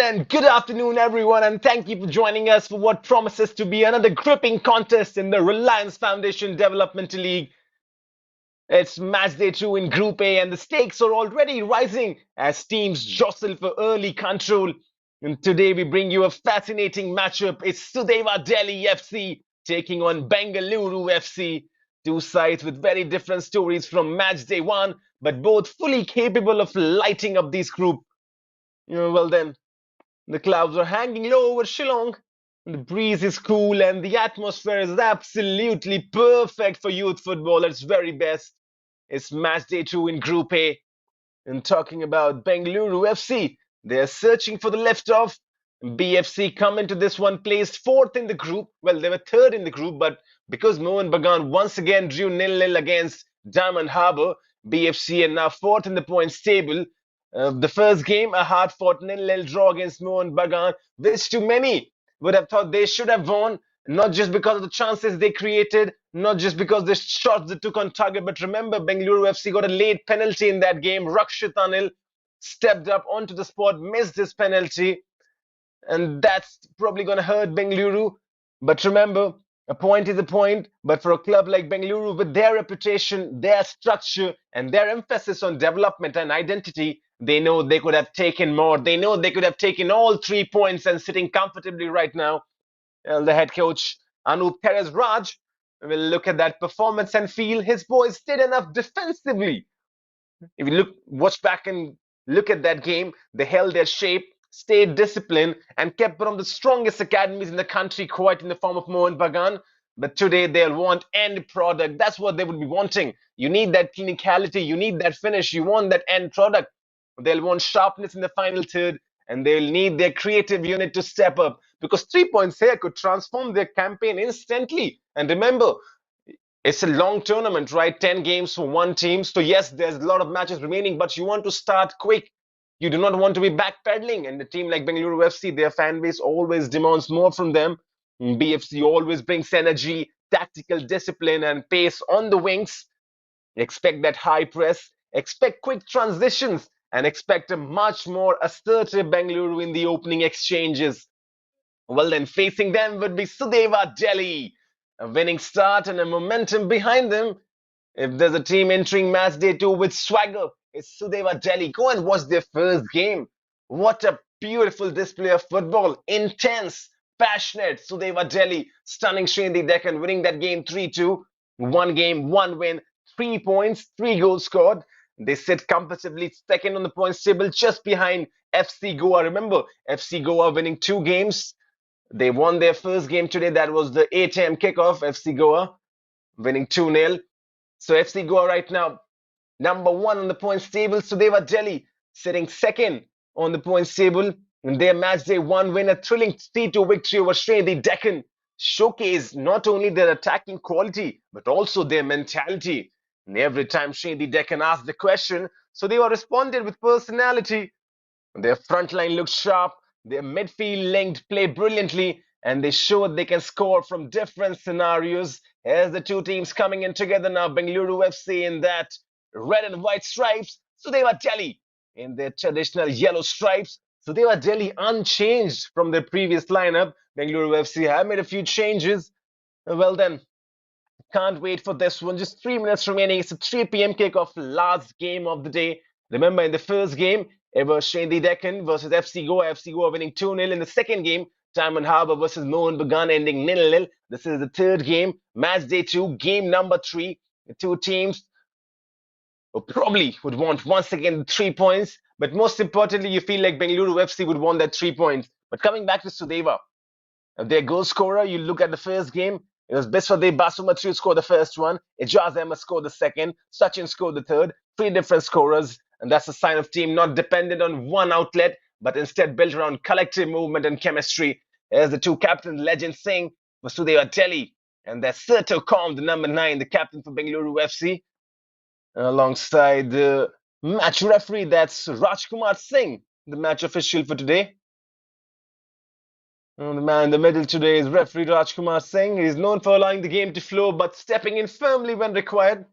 then, good afternoon, everyone, and thank you for joining us for what promises to be another gripping contest in the Reliance Foundation Developmental League. It's match day 2 in Group A, and the stakes are already rising as teams jostle for early control. And today, we bring you a fascinating matchup. It's Sudeva Delhi FC taking on Bengaluru FC. Two sides with very different stories from match day 1, but both fully capable of lighting up this group. Well, then. The clouds are hanging low over Shillong. The breeze is cool and the atmosphere is absolutely perfect for youth football at its very best. It's match day 2 in Group A. And talking about Bengaluru FC, they're searching for the left-off. BFC come into this one placed fourth in the group. Well, they were third in the group, but because Mohan Bagan once again drew 0-0 against Diamond Harbour, BFC are now fourth in the points table. The first game, a hard-fought 0-0 draw against Mohan Bagan, which too many would have thought they should have won, not just because of the chances they created, not just because the shots they took on target, but remember, Bengaluru FC got a late penalty in that game. Rakshit Anil stepped up onto the spot, missed his penalty, and that's probably going to hurt Bengaluru. But remember, a point is a point, but for a club like Bengaluru, with their reputation, their structure, and their emphasis on development and identity, they know they could have taken more. They know they could have taken all 3 points and sitting comfortably right now. The head coach, Anup Perez Raj, will look at that performance and feel his boys did enough defensively. If you watch back and look at that game, they held their shape, stayed disciplined, and kept one of the strongest academies in the country quite in the form of Mohan Bagan. But today they'll want end product. That's what they would be wanting. You need that clinicality, you need that finish, you want that end product. They'll want sharpness in the final third, and they'll need their creative unit to step up because 3 points here could transform their campaign instantly. And remember, it's a long tournament, right? 10 games for one team. So yes, there's a lot of matches remaining, but you want to start quick. You do not want to be backpedaling. And a team like Bengaluru FC, their fan base always demands more from them. BFC always brings energy, tactical discipline, and pace on the wings. Expect that high press, expect quick transitions, and expect a much more assertive Bengaluru in the opening exchanges. Well, then facing them would be Sudeva Delhi. A winning start and a momentum behind them. If there's a team entering match day 2 with swagger, it's Sudeva Delhi. Go and watch their first game. What a beautiful display of football. Intense, passionate. Sudeva Delhi stunning Shrindi Deccan, winning that game 3-2. One game, one win, 3 points, 3 goals scored. They sit comfortably second on the points table just behind FC Goa. Remember, FC Goa winning 2 games. They won their first game today. That was the 8 a.m. kickoff. FC Goa winning 2-0. So FC Goa right now, number 1 on the points table. Sudeva Delhi sitting second on the points table. In their match day 1 win, a thrilling 3-2 victory over Shrindi Deccan showcased not only their attacking quality, but also their mentality. And every time Shrindi Deccan asked the question, Sudeva responded with personality. Their front line looked sharp. Their midfield linked play brilliantly, and they showed they can score from different scenarios. As the two teams coming in together now, Bengaluru FC in that red and white stripes, Sudeva Delhi in their traditional yellow stripes. Sudeva Delhi unchanged from their previous lineup. Bengaluru FC have made a few changes. Well then, can't wait for this one. Just 3 minutes remaining. It's a 3 p.m. kickoff, last game of the day. Remember, in the first game, it was Shrindi Deccan versus FC Goa. FC Goa winning 2-0. In the second game, Diamond Harbour versus Mohan Bagan ending 0-0. This is the third game, match day 2, game number 3. The two teams probably would want once again 3 points. But most importantly, you feel like Bengaluru FC would want that 3 points. But coming back to Sudeva, their goal scorer, you look at the first game, it was Biswadev Basumatri who scored the first one. Ijaz Ahmed scored the second. Sachin scored the third. 3 different scorers. And that's a sign of team not dependent on one outlet, but instead built around collective movement and chemistry. As the two captains, Legend Singh for Sudeva Delhi, and their Serto Kom, the number 9, the captain for Bengaluru FC, alongside the match referee, that's Rajkumar Singh, the match official for today. The man in the middle today is referee Rajkumar Singh. He is known for allowing the game to flow, but stepping in firmly when required.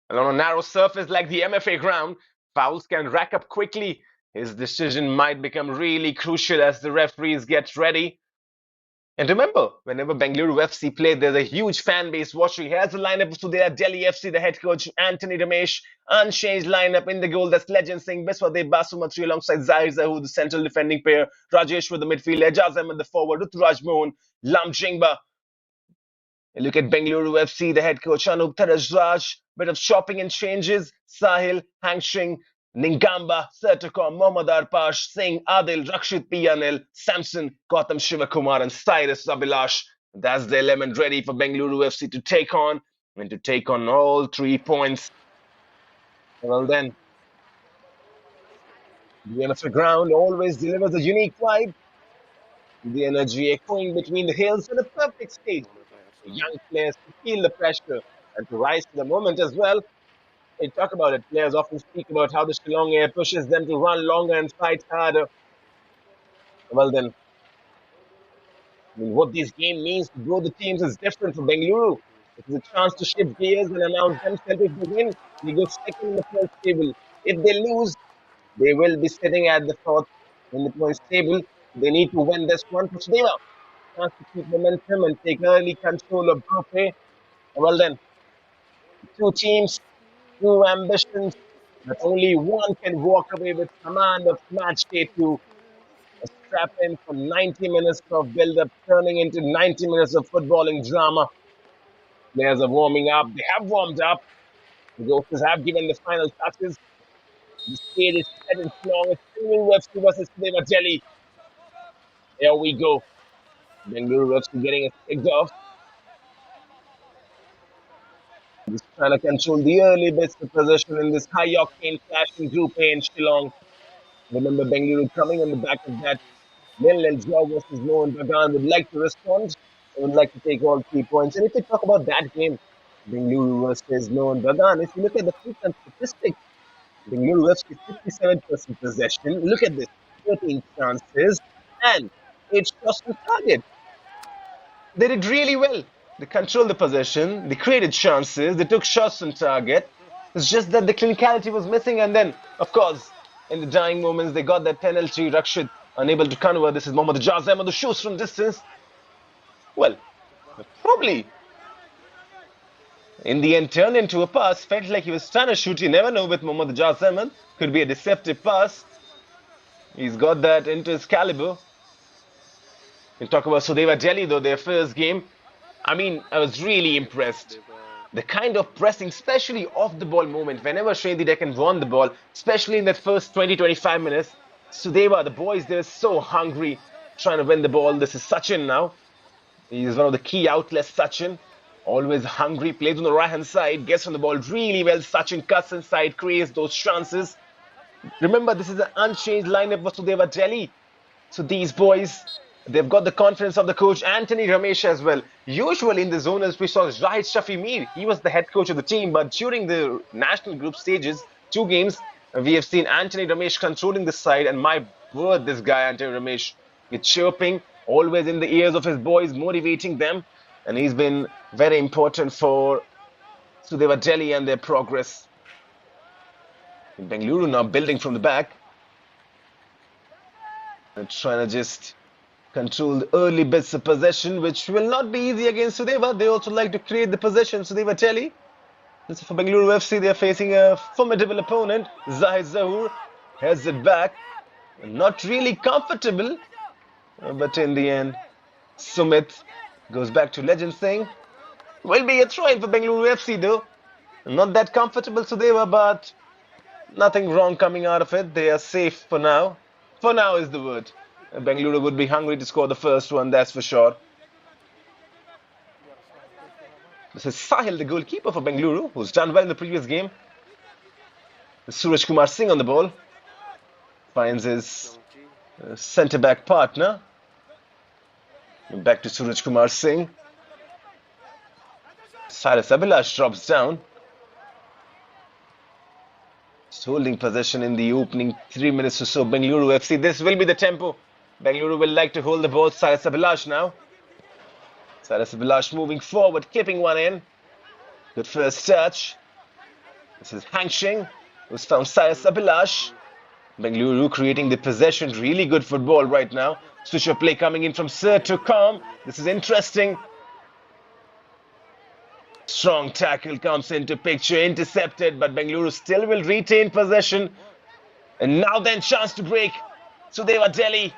And on a narrow surface like the MFA ground, fouls can rack up quickly. His decision might become really crucial as the referees get ready. And remember, whenever Bengaluru FC play, there's a huge fan base watching. Here's the lineup of Sudeva Delhi FC, the head coach Anthony Ramesh, unchanged lineup in the goal. That's Legend Singh, Biswadev Basumatri alongside Zahir Zahu, the central defending player, Rajesh with the midfield, Ejaz Ahmed the forward, Ruturaj Mohan, Lam Jingba. And look at Bengaluru FC, the head coach Anup Tarajraj, bit of shopping and changes. Sahil, Hangshing, Ningamba, Sertakon, Mohammad Arpash, Singh, Adil, Rakshit Piyanil, Samson, Gautam Shivakumar, and Cyrus Abhilash. That's the element ready for Bengaluru FC to take on and to take on all 3 points. Well then, the end of the ground always delivers a unique vibe. The energy echoing between the hills and a perfect stage for young players to feel the pressure and to rise to the moment as well. They talk about it. Players often speak about how the Shillong air pushes them to run longer and fight harder. Well then, what this game means to both the teams is different for Bengaluru. It is a chance to shift gears and announce themselves. If they win, they go second in the first table. If they lose, they will be sitting at the fourth in the points table. They need to win this one for Sudeva. Chance to keep momentum and take early control of Group A. Well then, two teams, two ambitions, but only one can walk away with command of match day two. A strap in for 90 minutes of build-up turning into 90 minutes of footballing drama. Players are warming up. They have warmed up. The coaches have given the final touches. The stage is set in strong. It's Bengaluru FC versus Sudeva Delhi. Here we go. Bengaluru FC getting it kicked off. Just trying to control the early bits of possession in this high-octane clash in Group A in Shillong. Remember, Bengaluru coming on the back of that nil-nil draw versus Mohan Bagan would like to respond. They would like to take all 3 points. And if we talk about that game, Bengaluru versus Mohan Bagan, if you look at the frequent statistics, Bengaluru FC 57% possession. Look at this, 13 chances and 8 shots on target. They did really well. They controlled the possession, they created chances, they took shots on target. It's just that the clinicality was missing, and then, of course, in the dying moments, they got that penalty. Rakshit unable to convert. This is Mohammad Ejaz Ahmed, who shoots from distance. Well, probably in the end turned into a pass. Felt like he was trying to shoot. You never know with Mohammad Ejaz Ahmed. Could be a deceptive pass. He's got that into his caliber. You talk about Sudeva Delhi, though, their first game. I mean, I was really impressed. The kind of pressing, especially off the ball moment, whenever Shredi Deccan won the ball, especially in that first 20-25 minutes, Sudeva, the boys, they're so hungry trying to win the ball. This is Sachin now. He's one of the key outlets, Sachin. Always hungry, plays on the right hand side, gets on the ball really well. Sachin cuts inside, creates those chances. Remember, this is an unchanged lineup for Sudeva Delhi. So these boys, they've got the confidence of the coach Anthony Ramesh as well. Usually in the zoners, we saw Zahid Shafi Mir. He was the head coach of the team, but during the national group stages, 2 games, we have seen Anthony Ramesh controlling the side. And my word, this guy Anthony Ramesh is chirping, always in the ears of his boys, motivating them. And he's been very important for Sudeva Delhi and their progress. In Bengaluru now building from the back. And trying to just control the early bits of possession, which will not be easy against Sudeva. They also like to create the possession. Sudeva Delhi. This is for Bengaluru FC. They are facing a formidable opponent. Zahid Zahoor heads it back. Not really comfortable. But in the end, Sumit goes back to Legend Singh. Will be a throw-in for Bengaluru FC though. Not that comfortable Sudeva, but nothing wrong coming out of it. They are safe for now. For now is the word. Bengaluru would be hungry to score the first one, that's for sure. This is Sahil, the goalkeeper for Bengaluru, who's done well in the previous game. Suraj Kumar Singh on the ball. Finds his centre-back partner. Back to Suraj Kumar Singh. Cyrus Abhilash drops down. Just holding possession in the opening 3 minutes or so. Bengaluru FC, this will be the tempo. Bengaluru will like to hold the ball. Cyrus Abhilash now. Cyrus Abhilash moving forward, keeping one in. Good first touch. This is Hangshing, who's found Cyrus Abhilash. Bengaluru creating the possession. Really good football right now. Switch of play coming in from Sir to Calm. This is interesting. Strong tackle comes into picture. Intercepted, but Bengaluru still will retain possession. And now then chance to break. Sudeva Delhi.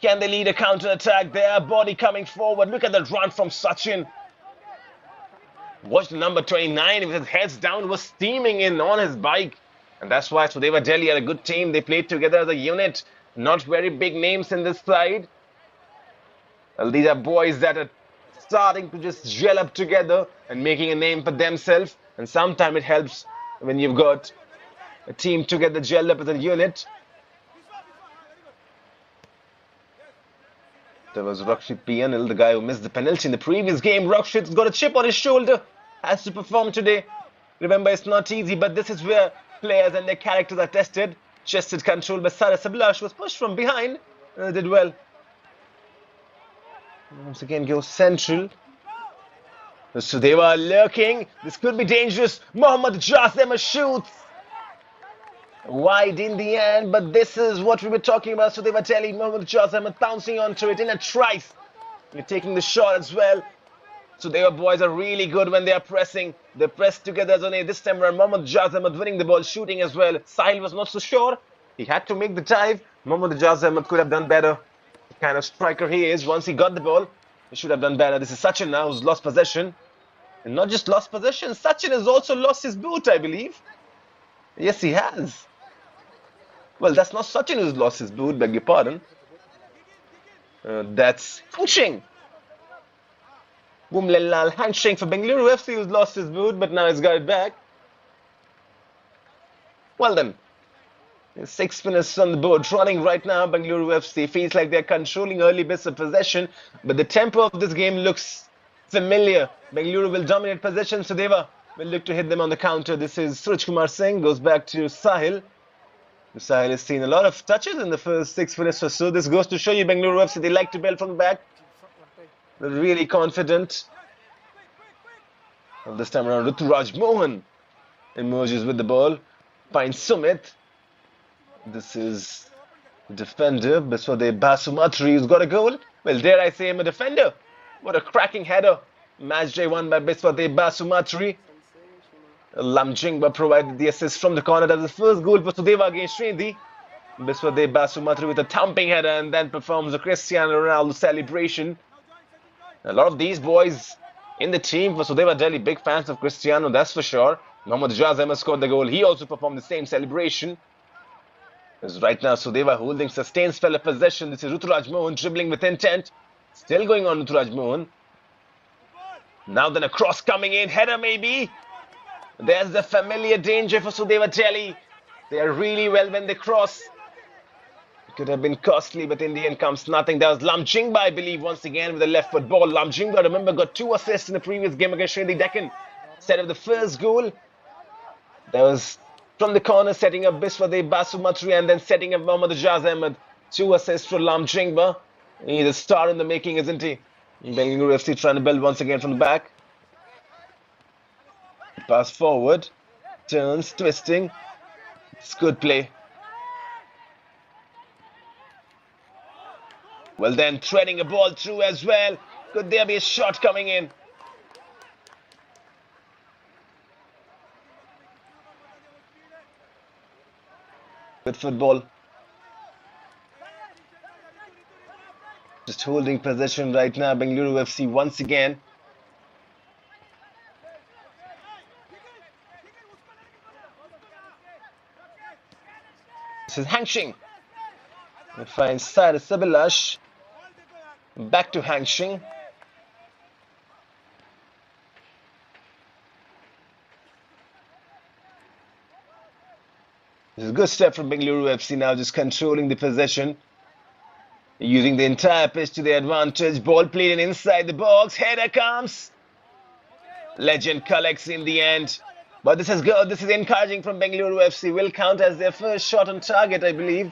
Can they lead a counter-attack? Their body coming forward. Look at that run from Sachin. Watch the number 29 with his heads down, was steaming in on his bike. And that's why Sudeva Delhi are a good team. They played together as a unit. Not very big names in this side. Well, these are boys that are starting to just gel up together and making a name for themselves. And sometimes it helps when you've got a team together gelled up as a unit. There was Rakshit Pianil, the guy who missed the penalty in the previous game. Rakshit's got a chip on his shoulder. Has to perform today. Remember, it's not easy, but this is where players and their characters are tested. Chested control by Sara Sablash was pushed from behind. Did well. Once again goes central. Sudeva lurking. This could be dangerous. Mohammad Jazema shoots. Wide in the end, but this is what we were talking about. Sudeva Delhi, Mohammad Jazema bouncing onto it in a trice. You're taking the shot as well. So their boys are really good when they are pressing. They press together as only this time around. Mohammad Jazem winning the ball, shooting as well. Sahil was not so sure. He had to make the dive. Mohammad Jazem could have done better. The kind of striker he is. Once he got the ball, he should have done better. This is Sachin now who's lost possession. And not just lost possession, Sachin has also lost his boot, I believe. Yes, he has. Well, that's not Sachin who's lost his boot, beg your pardon. That's Fuching. Bumlelal handshake for Bengaluru FC, who's lost his boot, but now he's got it back. Well then, 6 minutes on the board, running right now. Bengaluru FC feels like they're controlling early bits of possession, but the tempo of this game looks familiar. Bengaluru will dominate possession. Sudeva will look to hit them on the counter. This is Suraj Kumar Singh, goes back to Sahil. Sahil has seen a lot of touches in the first 6 minutes or so. This goes to show you Bengaluru FC, they like to build from the back. They're really confident. And this time around, Ruturaj Mohan emerges with the ball. Finds Sumit. This is the defender, Biswade Basumatri, who's got a goal. Well, dare I say him a defender. What a cracking header. Match day won by Biswade Basumatri. Lamjingba provided the assist from the corner. That's the first goal for Sudeva against Srindi. Biswade Basumatri with a thumping header and then performs a Cristiano Ronaldo celebration. A lot of these boys in the team for Sudeva Delhi, big fans of Cristiano, that's for sure. Mohammad Jazem scored the goal. He also performed the same celebration. As right now, Sudeva holding sustained spell of possession. This is Ruturaj Mohan dribbling with intent. Still going on Ruturaj Mohan. Now then a cross coming in. Header maybe. There's the familiar danger for Sudeva Delhi. They are really well when they cross. It could have been costly, but in the end comes nothing. That was Lamjingba, I believe, once again with a left foot ball. Lamjingba, remember, got 2 assists in the previous game against Srindi Deccan. Set up the first goal. That was from the corner, setting up Biswade Basumatri and then setting up Mohammad Ijaz Ahmed. 2 assists for Lamjingba. He's a star in the making, isn't he? Bengaluru FC trying to build once again from the back. Pass forward. Turns, twisting. It's good play. Well then, treading a ball through as well. Could there be a shot coming in? Good football. Just holding possession right now, Bengaluru FC once again. This is Hangshing. He finds Cyrus Sabilash. Back to Hangshing. This is a good step from Bengaluru FC now, just controlling the possession. Using the entire pitch to their advantage. Ball played in inside the box. Header comes. Legend collects in the end. But this is good. This is encouraging from Bengaluru FC. Will count as their first shot on target, I believe.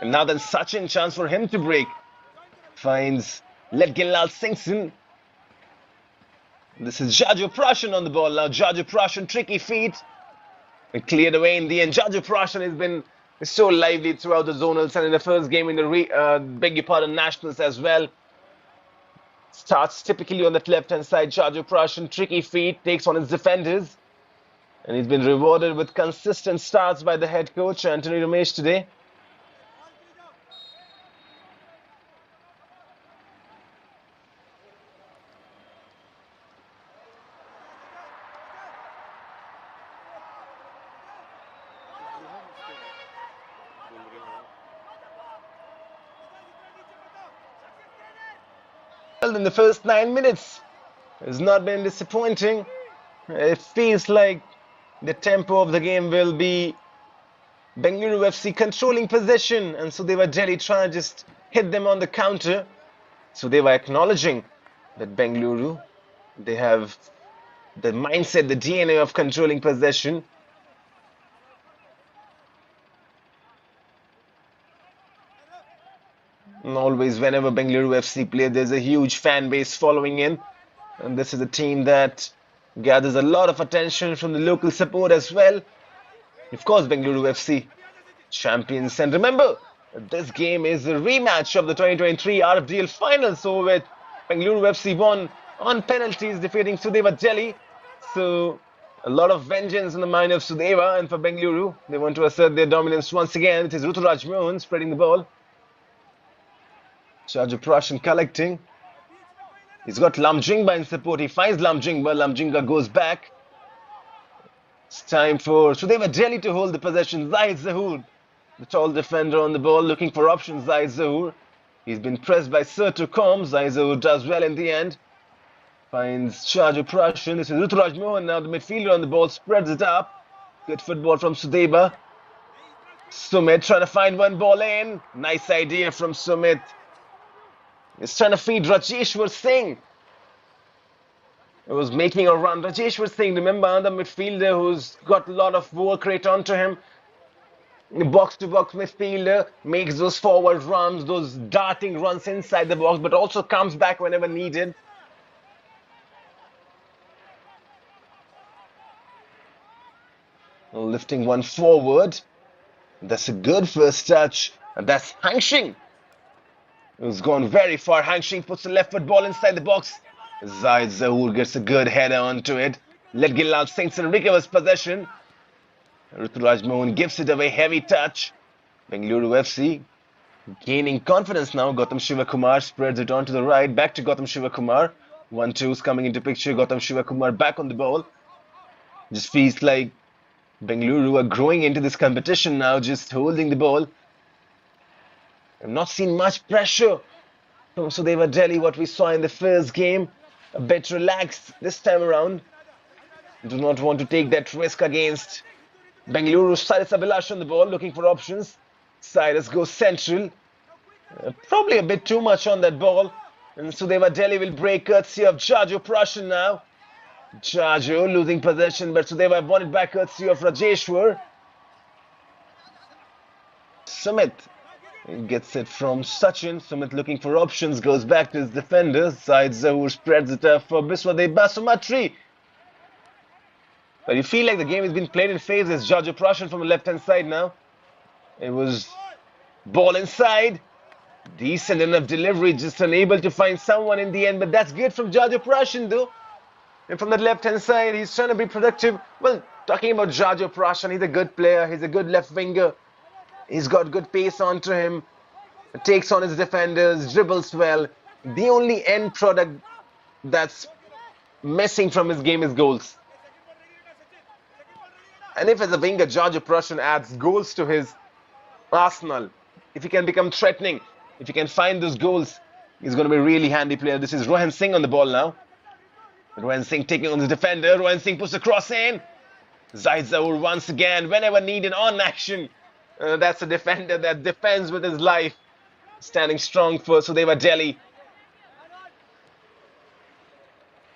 And now then Sachin, chance for him to break. Finds Letginlal Singson. This is Jaju Prashan on the ball now. Jaju Prashan, tricky feet. It cleared away in the end. Jaju Prashan has been is so lively throughout the zonals and in the first game in the beg your pardon, nationals as well. Starts typically on that left-hand side. Charger Prussian, tricky feet, takes on his defenders. And he's been rewarded with consistent starts by the head coach, Anthony Ramesh, today. In the first 9 minutes, has not been disappointing. It feels like the tempo of the game will be Bengaluru FC controlling possession, and so they were Delhi trying to just hit them on the counter. So they were acknowledging that Bengaluru, they have the mindset, the DNA of controlling possession. And always, whenever Bengaluru FC play, there's a huge fan base following in. And this is a team that gathers a lot of attention from the local support as well. Of course, Bengaluru FC champions. And remember, this game is a rematch of the 2023 RFDL final. So with Bengaluru FC won on penalties, defeating Sudeva Delhi. So a lot of vengeance in the mind of Sudeva, and for Bengaluru, they want to assert their dominance once again. It is Ruturaj Mohan spreading the ball. Charger Prussian collecting. He's got Lamjingba in support. He finds Lamjingba. Lamjingba goes back. It's time for Sudeva Delhi to hold the possession. Zahid Zahoor, the tall defender on the ball, looking for options. Zahid Zahoor. He's been pressed by Sertu Com. Zahid Zahoor does well in the end. Finds Charger Prussian. This is Ruturaj Mohan now, the midfielder on the ball, spreads it up. Good football from Sudeva. Sumit trying to find one ball in. Nice idea from Sumit. He's trying to feed Rajeshwar Singh. He was making a run. Rajeshwar Singh, remember, the midfielder who's got a lot of work rate onto him. Box-to-box midfielder, makes those forward runs, those darting runs inside the box, but also comes back whenever needed. Lifting one forward. That's a good first touch. And that's Hang Shing. Who's gone very far. Hang Shing puts the left foot ball inside the box. Zahid Zahoor gets a good header onto it. Let Gilal Singson recovers possession. Ruturaj Mohan gives it away. Heavy touch. Bengaluru FC gaining confidence now. Gautam Shivakumar spreads it on to the right. Back to Gautam Shivakumar. 1-2's coming into picture. Gautam Shivakumar back on the ball. Just feels like Bengaluru are growing into this competition now. Just holding the ball. I've not seen much pressure from Sudeva Delhi, what we saw in the first game. A bit relaxed this time around. Do not want to take that risk against Bengaluru. Cyrus Abhilash on the ball, looking for options. Cyrus goes central. Probably a bit too much on that ball. And Sudeva Delhi will break courtesy of Charger Prussian now. Charger losing possession, but Sudeva won it back courtesy of Rajeshwar. Sumit gets it from Sachin. Sumit looking for options, goes back to his defenders. Zahid Zahoor spreads it up for Biswadev Basumatri. But you feel like the game has been played in phases. Charger Prussian from the left-hand side now. It was ball inside. Decent enough delivery, just unable to find someone in the end. But that's good from Charger Prussian though. And from the left-hand side, he's trying to be productive. Well, talking about Charger Prussian, he's a good player. He's a good left winger. He's got good pace onto him, takes on his defenders, dribbles well. The only end product that's missing from his game is goals. And if as a winger, Charger Prussian adds goals to his arsenal, if he can become threatening, if he can find those goals, he's going to be a really handy player. This is Rohan Singh on the ball now. Rohan Singh taking on the defender. Rohan Singh puts a cross in. Zahid Zahoor once again, whenever needed, on action. That's a defender that defends with his life. Standing strong for Sudeva Delhi.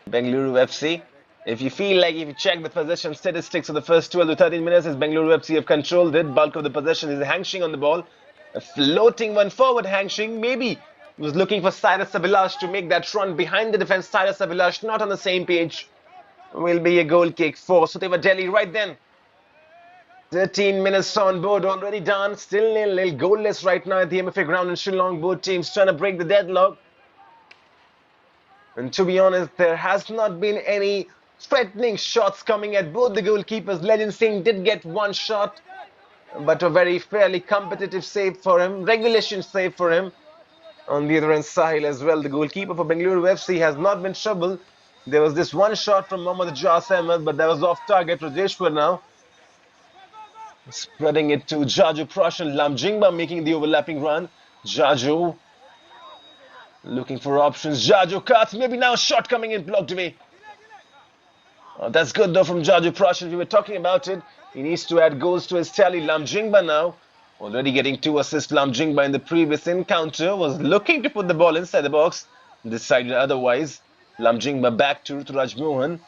Bengaluru FC. If you feel like, if you check the possession statistics of the first 12 to 13 minutes, as Bengaluru FC have controlled it, bulk of the possession is Hang Shing on the ball. A floating one forward, Hang Shing. Maybe was looking for Cyrus Abhilash to make that run behind the defense. Cyrus Abhilash not on the same page. Will be a goal kick for Sudeva Delhi right then. 13 minutes on board, already done. Still nil-nil, goalless right now at the MFA ground in Shillong. Both teams trying to break the deadlock. And to be honest, there has not been any threatening shots coming at both the goalkeepers. Legend Singh did get one shot, but a very fairly competitive save for him. Regulation save for him. On the other hand, Sahil as well, the goalkeeper for Bengaluru FC, has not been troubled. There was this one shot from Mohammad Jas Ahmed, but that was off target. Rajeshwar now spreading it to Jaju Prash and Lamjingba making the overlapping run. Jaju looking for options. Jaju cuts. Maybe now a shot coming in, blocked away. Oh, that's good though from Jaju Prash. We were talking about it. He needs to add goals to his tally. Lamjingba now already getting 2 assists. Lamjingba in the previous encounter was looking to put the ball inside the box. Decided otherwise. Lamjingba back to Ruturaj Mohan.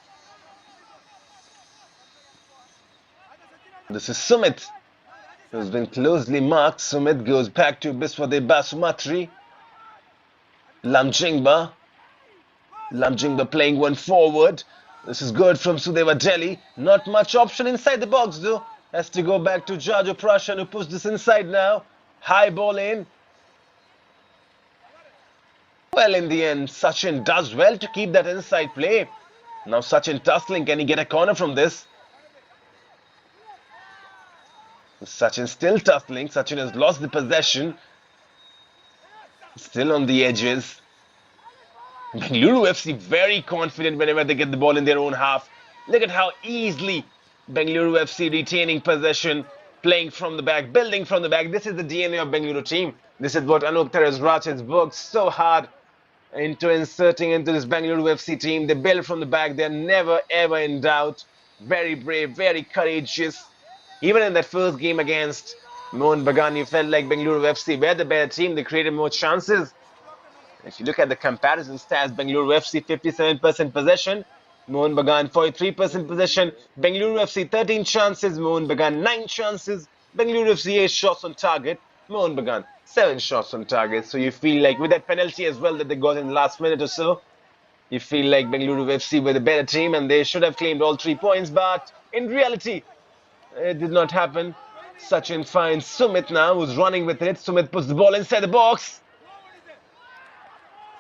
This is Sumit, who's been closely marked. Sumit goes back to Biswade Basumatri. Lamjingba. Lamjingba playing one forward. This is good from Sudeva Delhi. Not much option inside the box though. Has to go back to Jaju Prashan, who puts this inside now. High ball in. Well, in the end, Sachin does well to keep that inside play. Now Sachin tussling. Can he get a corner from this? Sachin still tussling. Sachin has lost the possession. Still on the edges. Bengaluru FC very confident whenever they get the ball in their own half. Look at how easily Bengaluru FC retaining possession, playing from the back, building from the back. This is the DNA of Bengaluru team. This is what Anup Teresraj has worked so hard into inserting into this Bengaluru FC team. They build from the back. They're never ever in doubt. Very brave, very courageous. Even in that first game against Mohun Bagan, you felt like Bengaluru FC were the better team. They created more chances. If you look at the comparison stats, Bengaluru FC 57% possession, Mohun Bagan 43% possession, Bengaluru FC 13 chances, Mohun Bagan 9 chances, Bengaluru FC 8 shots on target, Mohun Bagan 7 shots on target. So you feel like with that penalty as well that they got in the last minute or so, you feel like Bengaluru FC were the better team and they should have claimed all 3 points, but in reality, it did not happen. Sachin finds Sumit now, who's running with it. Sumit puts the ball inside the box.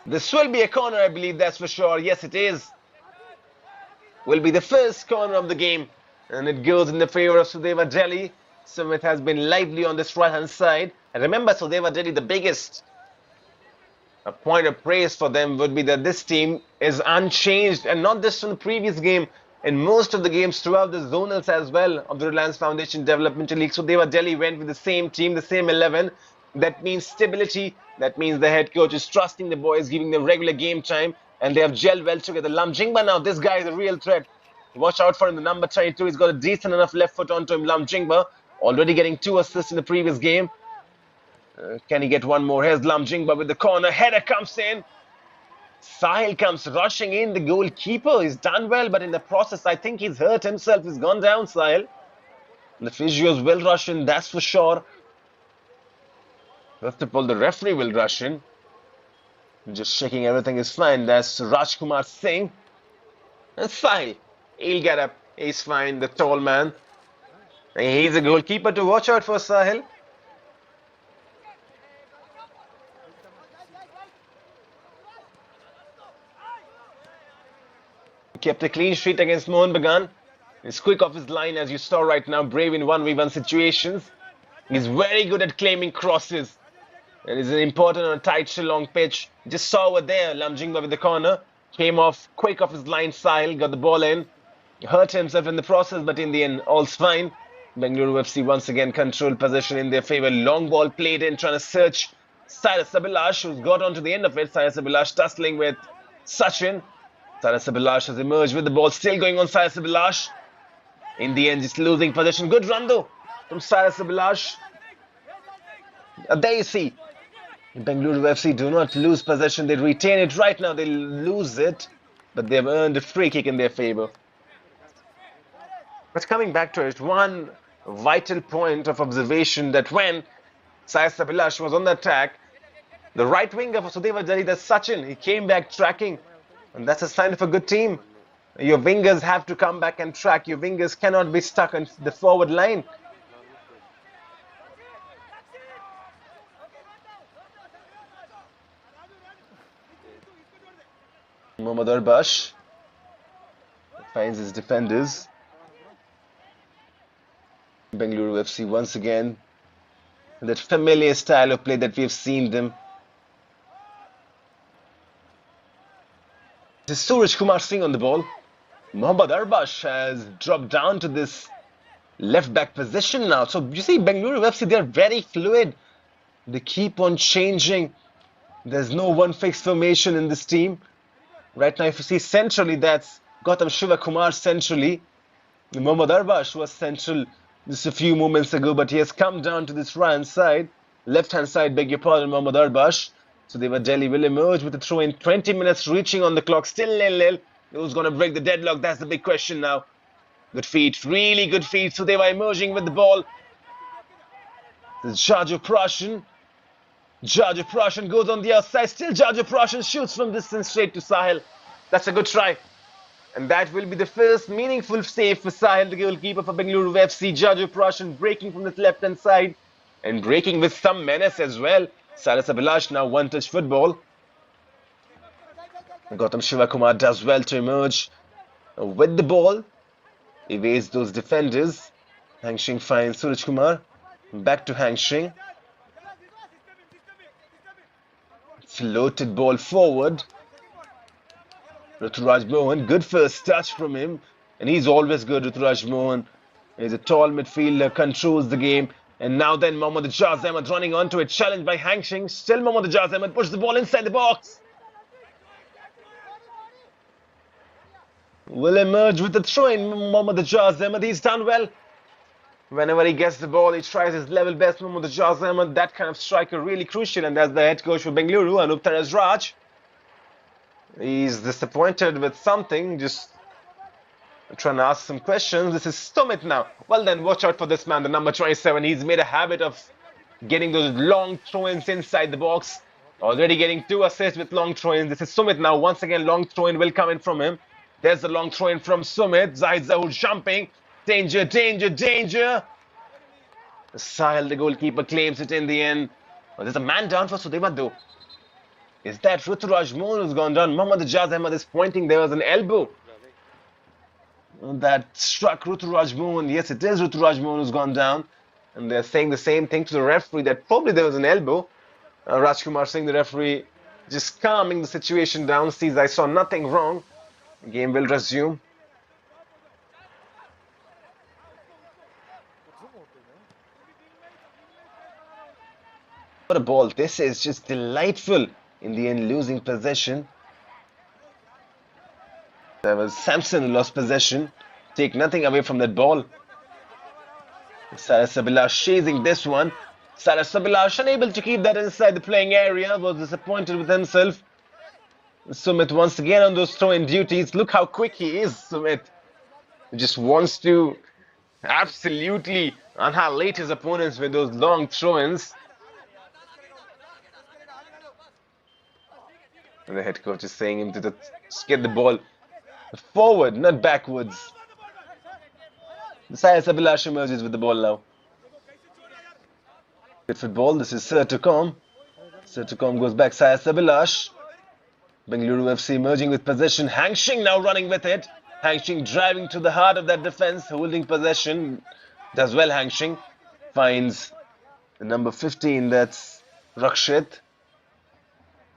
This will be a corner, I believe, that's for sure. Yes, it is. Will be the first corner of the game. And it goes in the favor of Sudeva Delhi. Sumit has been lively on this right-hand side. And remember, Sudeva Delhi, the biggest a point of praise for them would be that this team is unchanged. And not just from the previous game. In most of the games throughout the zonals as well of the Reliance Foundation Developmental League. Sudeva Delhi went with the same team, the same 11. That means stability. That means the head coach is trusting the boys, giving them regular game time, and they have gelled well together. Lamjingba now, this guy is a real threat. Watch out for him, the number 22. He's got a decent enough left foot onto him. Lamjingba already getting 2 assists in the previous game. Can he get one more? Here's Lamjingba with the corner. Header comes in. Sahil comes rushing in. The goalkeeper is done well, but in the process, I think he's hurt himself. He's gone down, Sahil. The physios will rush in, that's for sure. First of all, the referee will rush in. Just checking everything is fine. That's Rajkumar Singh. And Sahil. He'll get up. He's fine, the tall man. And he's a goalkeeper to watch out for, Sahil. Kept a clean sheet against Mohun Bagan. He's quick off his line, as you saw right now. Brave in 1v1 situations. He's very good at claiming crosses. And is important on a tight Shillong pitch. Just saw over there, Lamjingba with the corner. Came off quick off his line, Sahil, got the ball in. Hurt himself in the process, but in the end, all's fine. Bengaluru FC once again controlled possession in their favour. Long ball played in, trying to search Cyrus Abhilash, who's got onto the end of it. Cyrus Abhilash tussling with Sachin. Cyrus Abhilash has emerged with the ball, still going on Cyrus Abhilash. In the end, just losing possession. Good run though from Cyrus Abhilash. There you see. Bengaluru FC do not lose possession. They retain it right now. They lose it. But they've earned a free kick in their favour. But coming back to it, one vital point of observation that when Cyrus Abhilash was on the attack, the right winger for Sudeva Delhi, that's Sachin. He came back tracking. And that's a sign of a good team. Your wingers have to come back and track. Your wingers cannot be stuck on the forward line. Mohammad Arbash finds his defenders. Bengaluru FC once again, that familiar style of play that we have seen them. This is Suraj Kumar Singh on the ball. Mohammad Arbash has dropped down to this left back position now. So you see, Bengaluru FC, they're very fluid. They keep on changing. There's no one fixed formation in this team. Right now, if you see centrally, that's Gautam Shivakumar centrally. Mohammad Arbash was central just a few moments ago, but he has come down to this right-hand side. Left-hand side, beg your pardon, Mohammad Arbash. Sudeva Delhi will emerge with a throw in 20 minutes reaching on the clock. Still 0-0. Who's going to break the deadlock? That's the big question now. Good feet, really good feet. Sudeva emerging with the ball. This is Jarjo Prashan. Jarjo Prashan goes on the outside. Still Jarjo Prashan shoots from distance straight to Sahil. That's a good try. And that will be the first meaningful save for Sahil, the goalkeeper for Bengaluru FC. Jarjo Prashan breaking from the left-hand side and breaking with some menace as well. Saras Abhilash now one-touch football. Gautam Shivakumar does well to emerge with the ball. Evades those defenders. Hang Shing finds Suraj Kumar. Back to Hang Shing. Floated ball forward. Ruturaj Mohan, good first touch from him. And he's always good, Ruturaj Mohan. He's a tall midfielder, controls the game. And now then Mohammad Ijaz Ahmed running onto it, challenged by Hang Shing. Still Mohammad Ijaz Ahmed pushes the ball inside the box. Will emerge with the throw-in, Mohammad Ijaz Ahmed. He's done well. Whenever he gets the ball, he tries his level best. Mohammad Ijaz Ahmed, that kind of striker, really crucial. And that's the head coach for Bengaluru, Anup Raj. He's disappointed with something, just trying to ask some questions. This is Sumit now. Well then, watch out for this man, the number 27. He's made a habit of getting those long throw-ins inside the box. Already getting 2 assists with long throw-ins. This is Sumit now. Once again, long throw-in will come in from him. There's the long throw-in from Sumit. Zahid Zahoor jumping. Danger, danger, danger. Sahil, the goalkeeper, claims it in the end. Oh, there's a man down for Sudeva though. Is that Ruturaj Mohan who's gone down? Mohammad Ijaz Ahmed is pointing. There was an elbow that struck Ruturaj Mohan. Yes, it is Ruturaj Mohan who's gone down. And they're saying the same thing to the referee, that probably there was an elbow. Rajkumar Singh, the referee, just calming the situation down. Sees I saw nothing wrong. Game will resume. What a ball. This is just delightful. In the end, losing possession. There was Samson who lost possession. Take nothing away from that ball. Saras Abhilash chasing this one. Saras Abhilash unable to keep that inside the playing area. Was disappointed with himself. Sumit once again on those throw-in duties. Look how quick he is, Sumit. He just wants to absolutely annihilate his opponents with those long throw-ins. And the head coach is saying him to get the ball forward, not backwards. Saras Abhilash emerges with the ball now. Good football. This is Sertukom. Sertukom goes back. Saras Abhilash. Bengaluru FC emerging with possession. Hang Shing now running with it. Hang Shing driving to the heart of that defense, holding possession. Does well, Hang Shing. Finds the number 15, that's Rakshit.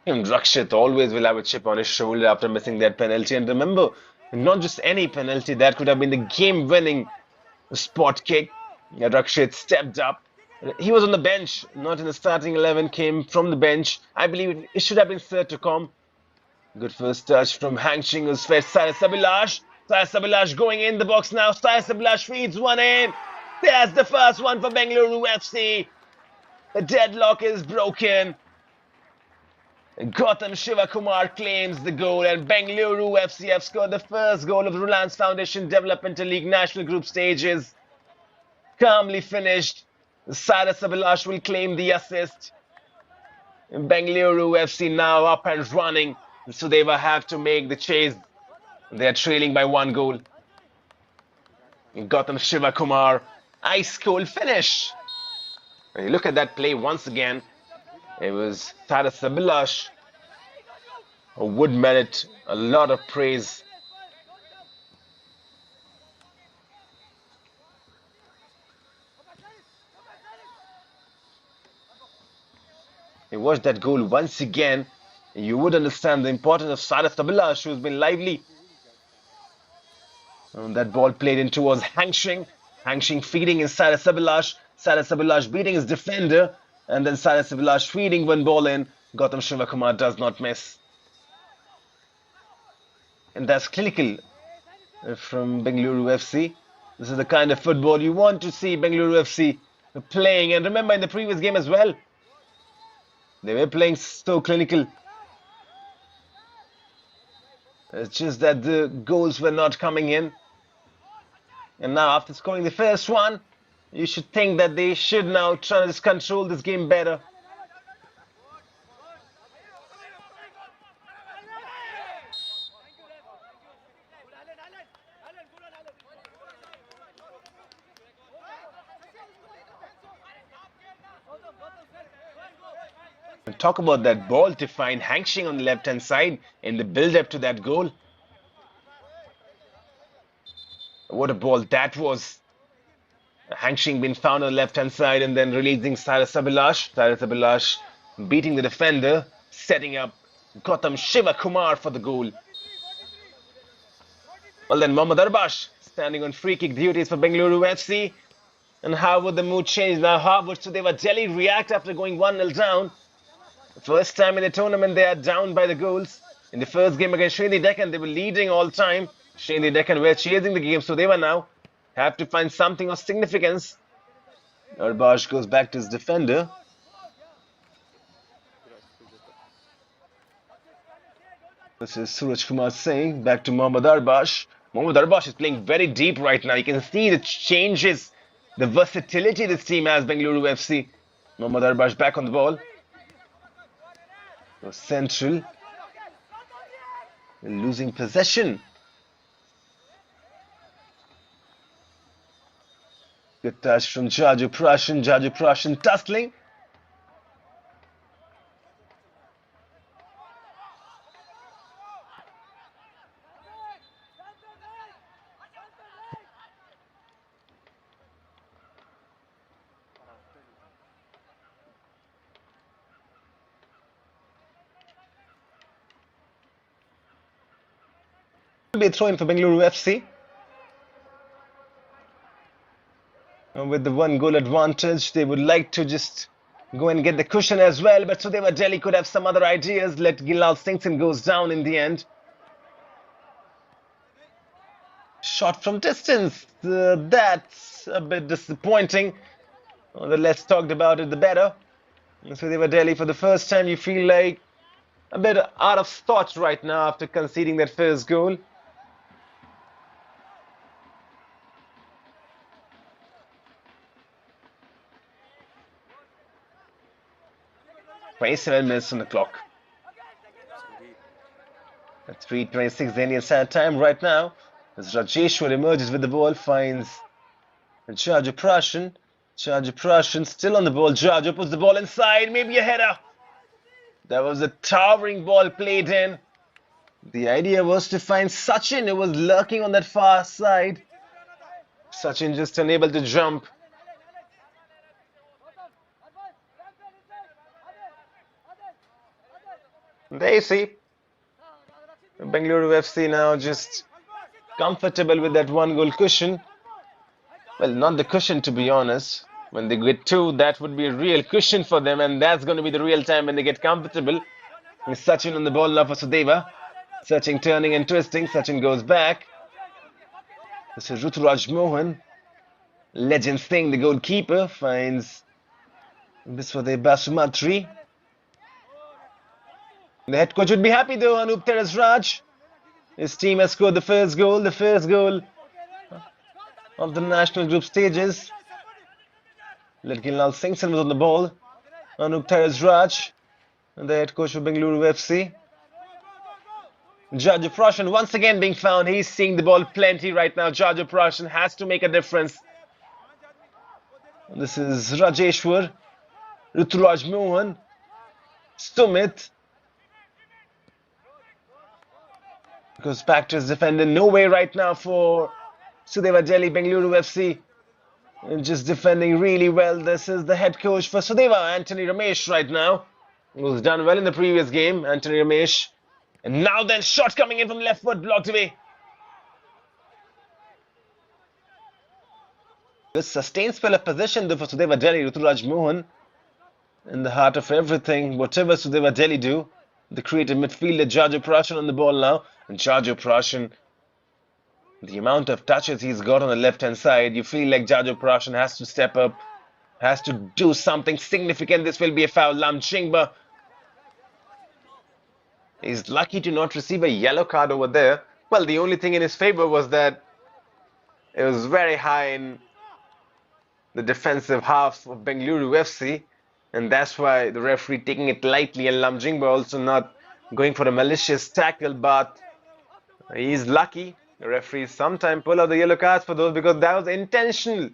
Rakshit always will have a chip on his shoulder after missing that penalty. And remember, not just any penalty, that could have been the game-winning spot kick. Rakshit stepped up. He was on the bench, not in the starting 11, came from the bench. I believe it should have been Sertukom. Good first touch from Hang Shing, who's fed Saras Abhilash. Saras Abhilash going in the box now. Saras Abhilash feeds one in. There's the first one for Bengaluru FC. The deadlock is broken. Gautam Shivakumar claims the goal, and Bengaluru FC have scored the first goal of the Reliance Foundation Developmental League National Group stages. Calmly finished. Saras Abhilash will claim the assist. And Bengaluru FC now up and running. So they will have to make the chase. They are trailing by 1 goal. And Gautam Shivakumar, ice cold finish. And you look at that play once again. It was Saras Abhilash would merit a lot of praise. You watch that goal once again, you would understand the importance of Sudeva, who's been lively. And that ball played in towards Hangshing. Hangshing feeding in Sudeva beating his defender. And then Sudeva feeding one ball in. Gautam Shivakumar does not miss. And that's clinical from Bengaluru FC. This is the kind of football you want to see Bengaluru FC playing. And remember in the previous game as well, they were playing so clinical. It's just that the goals were not coming in. And now after scoring the first one, you should think that they should now try to just control this game better. And talk about that ball to find Hangshing on the left-hand side in the build-up to that goal. What a ball that was. Hangshing being found on the left-hand side and then releasing Sudeva beating the defender, setting up Gautam Shivakumar for the goal. Well then, Mohammad Arbash standing on free kick duties for Bengaluru FC. And how would the mood change now? How would Sudeva Delhi react after going 1-0 down? The first time in the tournament they are down by the goals. In the first game against Srinagar Deccan, they were leading all time. Srinagar Deccan were chasing the game, so they were now have to find something of significance. Arbash goes back to his defender. This is Suraj Kumar Singh, back to Mohammad Arbash. Mohammad Arbash is playing very deep right now. You can see the changes, the versatility this team has, Bengaluru FC. Mohammad Arbash back on the ball. So central. Losing possession. Good touch from Jaju Prashan tussling. Will be a throw in for Bengaluru FC. And with the 1-goal advantage, they would like to just go and get the cushion as well. But Sudeva Delhi could have some other ideas. Let Gilal Singson goes down in the end. Shot from distance. That's a bit disappointing. The less talked about it, the better. Sudeva Delhi, for the first time, you feel like a bit out of thought right now after conceding that first goal. "27 minutes on the clock. At 3:26 the Indian Standard Time right now. As Rajeshwar emerges with the ball, finds Jaju Prashan. Jaju Prashan still on the ball. Jaju puts the ball inside, maybe a header. That was a towering ball played in. The idea was to find Sachin, who was lurking on that far side. Sachin just unable to jump. There you see, Bengaluru FC now just comfortable with that 1-goal cushion. Well, not the cushion, to be honest. When they get 2, that would be a real cushion for them, and that's going to be the real time when they get comfortable. With Sachin on the ball now for Sudeva. Sachin turning and twisting. Sachin goes back. This is Ruturaj Mohan. Legend Singh, the goalkeeper, finds Biswade Basumatri. The head coach would be happy though, Anup Teras. His team has scored the first goal of the national group stages. Gilal Singson was on the ball. Anup Teras, and the head coach of Bengaluru FC. Jaju Prashan once again being found. He's seeing the ball plenty right now. Jaju Prashan has to make a difference. This is Rajeshwar, Ruturaj Mohan, Sumit. Goes back to his defender. No way right now for Sudeva Delhi, Bengaluru FC. And just defending really well. This is the head coach for Sudeva, Anthony Ramesh, right now. Who's done well in the previous game, Anthony Ramesh. And now then, shot coming in from left foot, blocked away. Good sustained spell of possession though for Sudeva Delhi. Ruturaj Mohan in the heart of everything. Whatever Sudeva Delhi do, the creative midfielder Jajo Prashan on the ball now. And Jajo Prashan, the amount of touches he's got on the left-hand side, you feel like Jajo Prashan has to step up, has to do something significant. This will be a foul. Lam Chingba is lucky to not receive a yellow card over there. Well, the only thing in his favor was that it was very high in the defensive half of Bengaluru FC, and that's why the referee taking it lightly, and Lam Chingba also not going for a malicious tackle, but he's lucky. The referees sometimes pull out the yellow cards for those because that was intentional.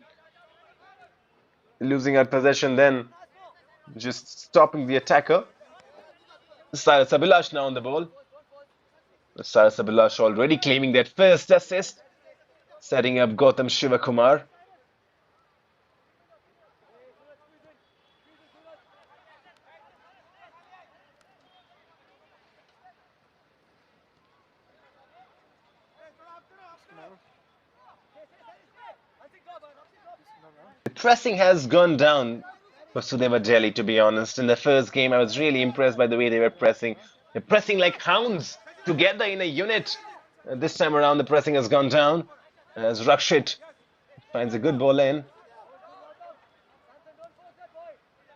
Losing out possession, then just stopping the attacker. Cyrus Abhilash now on the ball. Cyrus Abhilash already claiming that first assist, setting up Gautam Shivakumar. The pressing has gone down for Sudeva Delhi, to be honest. In the first game, I was really impressed by the way they were pressing. They're pressing like hounds together in a unit. This time around, the pressing has gone down as Rakshit finds a good ball in.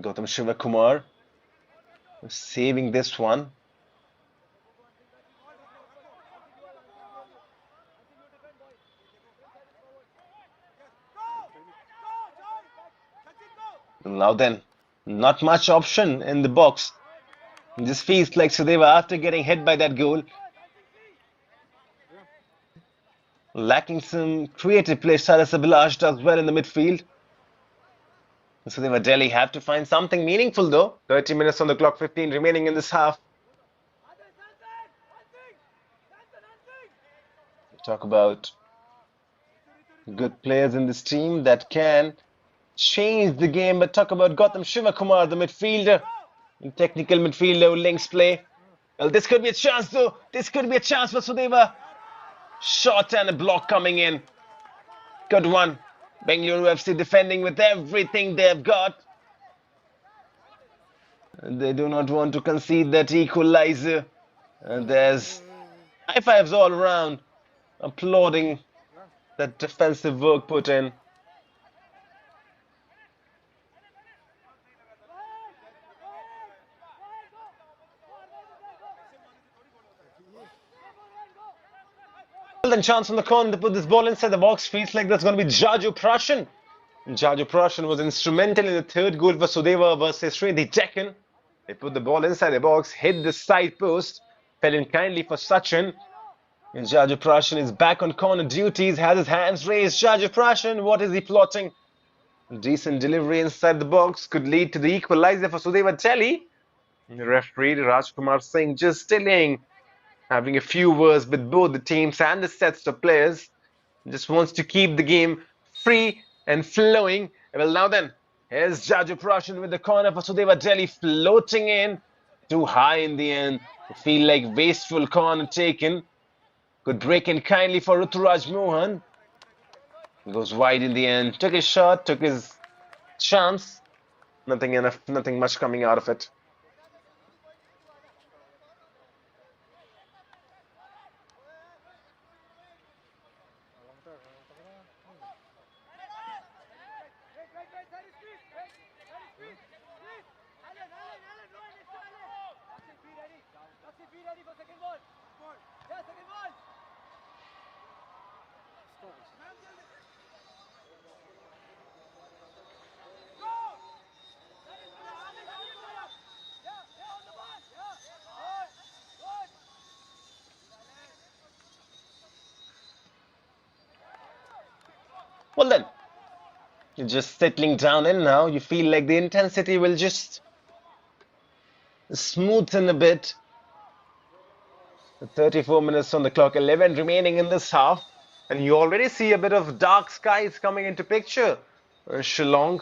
Gautam Shivakumar saving this one. Now then, not much option in the box. It just feels like Sudeva, after getting hit by that goal, lacking some creative play. Cyrus Abhilash does well in the midfield. Sudeva Delhi have to find something meaningful though. 30 minutes on the clock, 15 remaining in this half. Talk about good players in this team that can change the game, but talk about Gautam Shivakumar, the midfielder, technical midfielder who links play. Well, this could be a chance though. This could be a chance for Sudeva. Shot and a block coming in. Good one. Bengaluru FC defending with everything they've got. They do not want to concede that equalizer. And there's high fives all around, applauding that defensive work put in. Then chance on the corner to put this ball inside the box. Feels like that's going to be Jajo Prashan. Jajo Prashan was instrumental in the third goal for Sudeva versus Sridhi Deccan. They put the ball inside the box, hit the side post, fell in kindly for Sachin. And Jajo Prashan is back on corner duties, has his hands raised. Jajo Prashan, what is he plotting? Decent delivery inside the box could lead to the equalizer for Sudeva Delhi. The referee Rajkumar Singh just delaying, having a few words with both the teams and the sets of players. Just wants to keep the game free and flowing. Well, now then, here's Jajo Prashan with the corner for Sudeva Delhi, floating in. Too high in the end. Feel like wasteful corner taken. Could break in kindly for Ruturaj Mohan. Goes wide in the end. Took his shot, took his chance. Nothing much coming out of it. Well then, you're just settling down in now. You feel like the intensity will just smoothen a bit. 34 minutes on the clock, 11 remaining in this half. And you already see a bit of dark skies coming into picture. Shillong,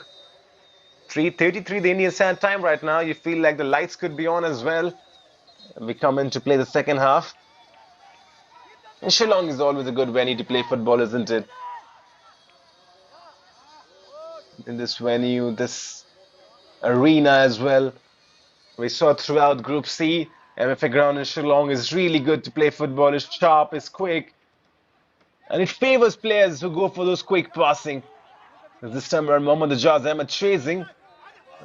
3:33 the Indian Standard Time right now. You feel like the lights could be on as well. We come in to play the second half. And Shillong is always a good venue to play football, isn't it? In this venue, this arena as well. We saw throughout Group C, MFA ground in Shillong is really good to play football. It's sharp, it's quick. And it favors players who go for those quick passing. This time around, Mohammad Ajaz Ahmed chasing.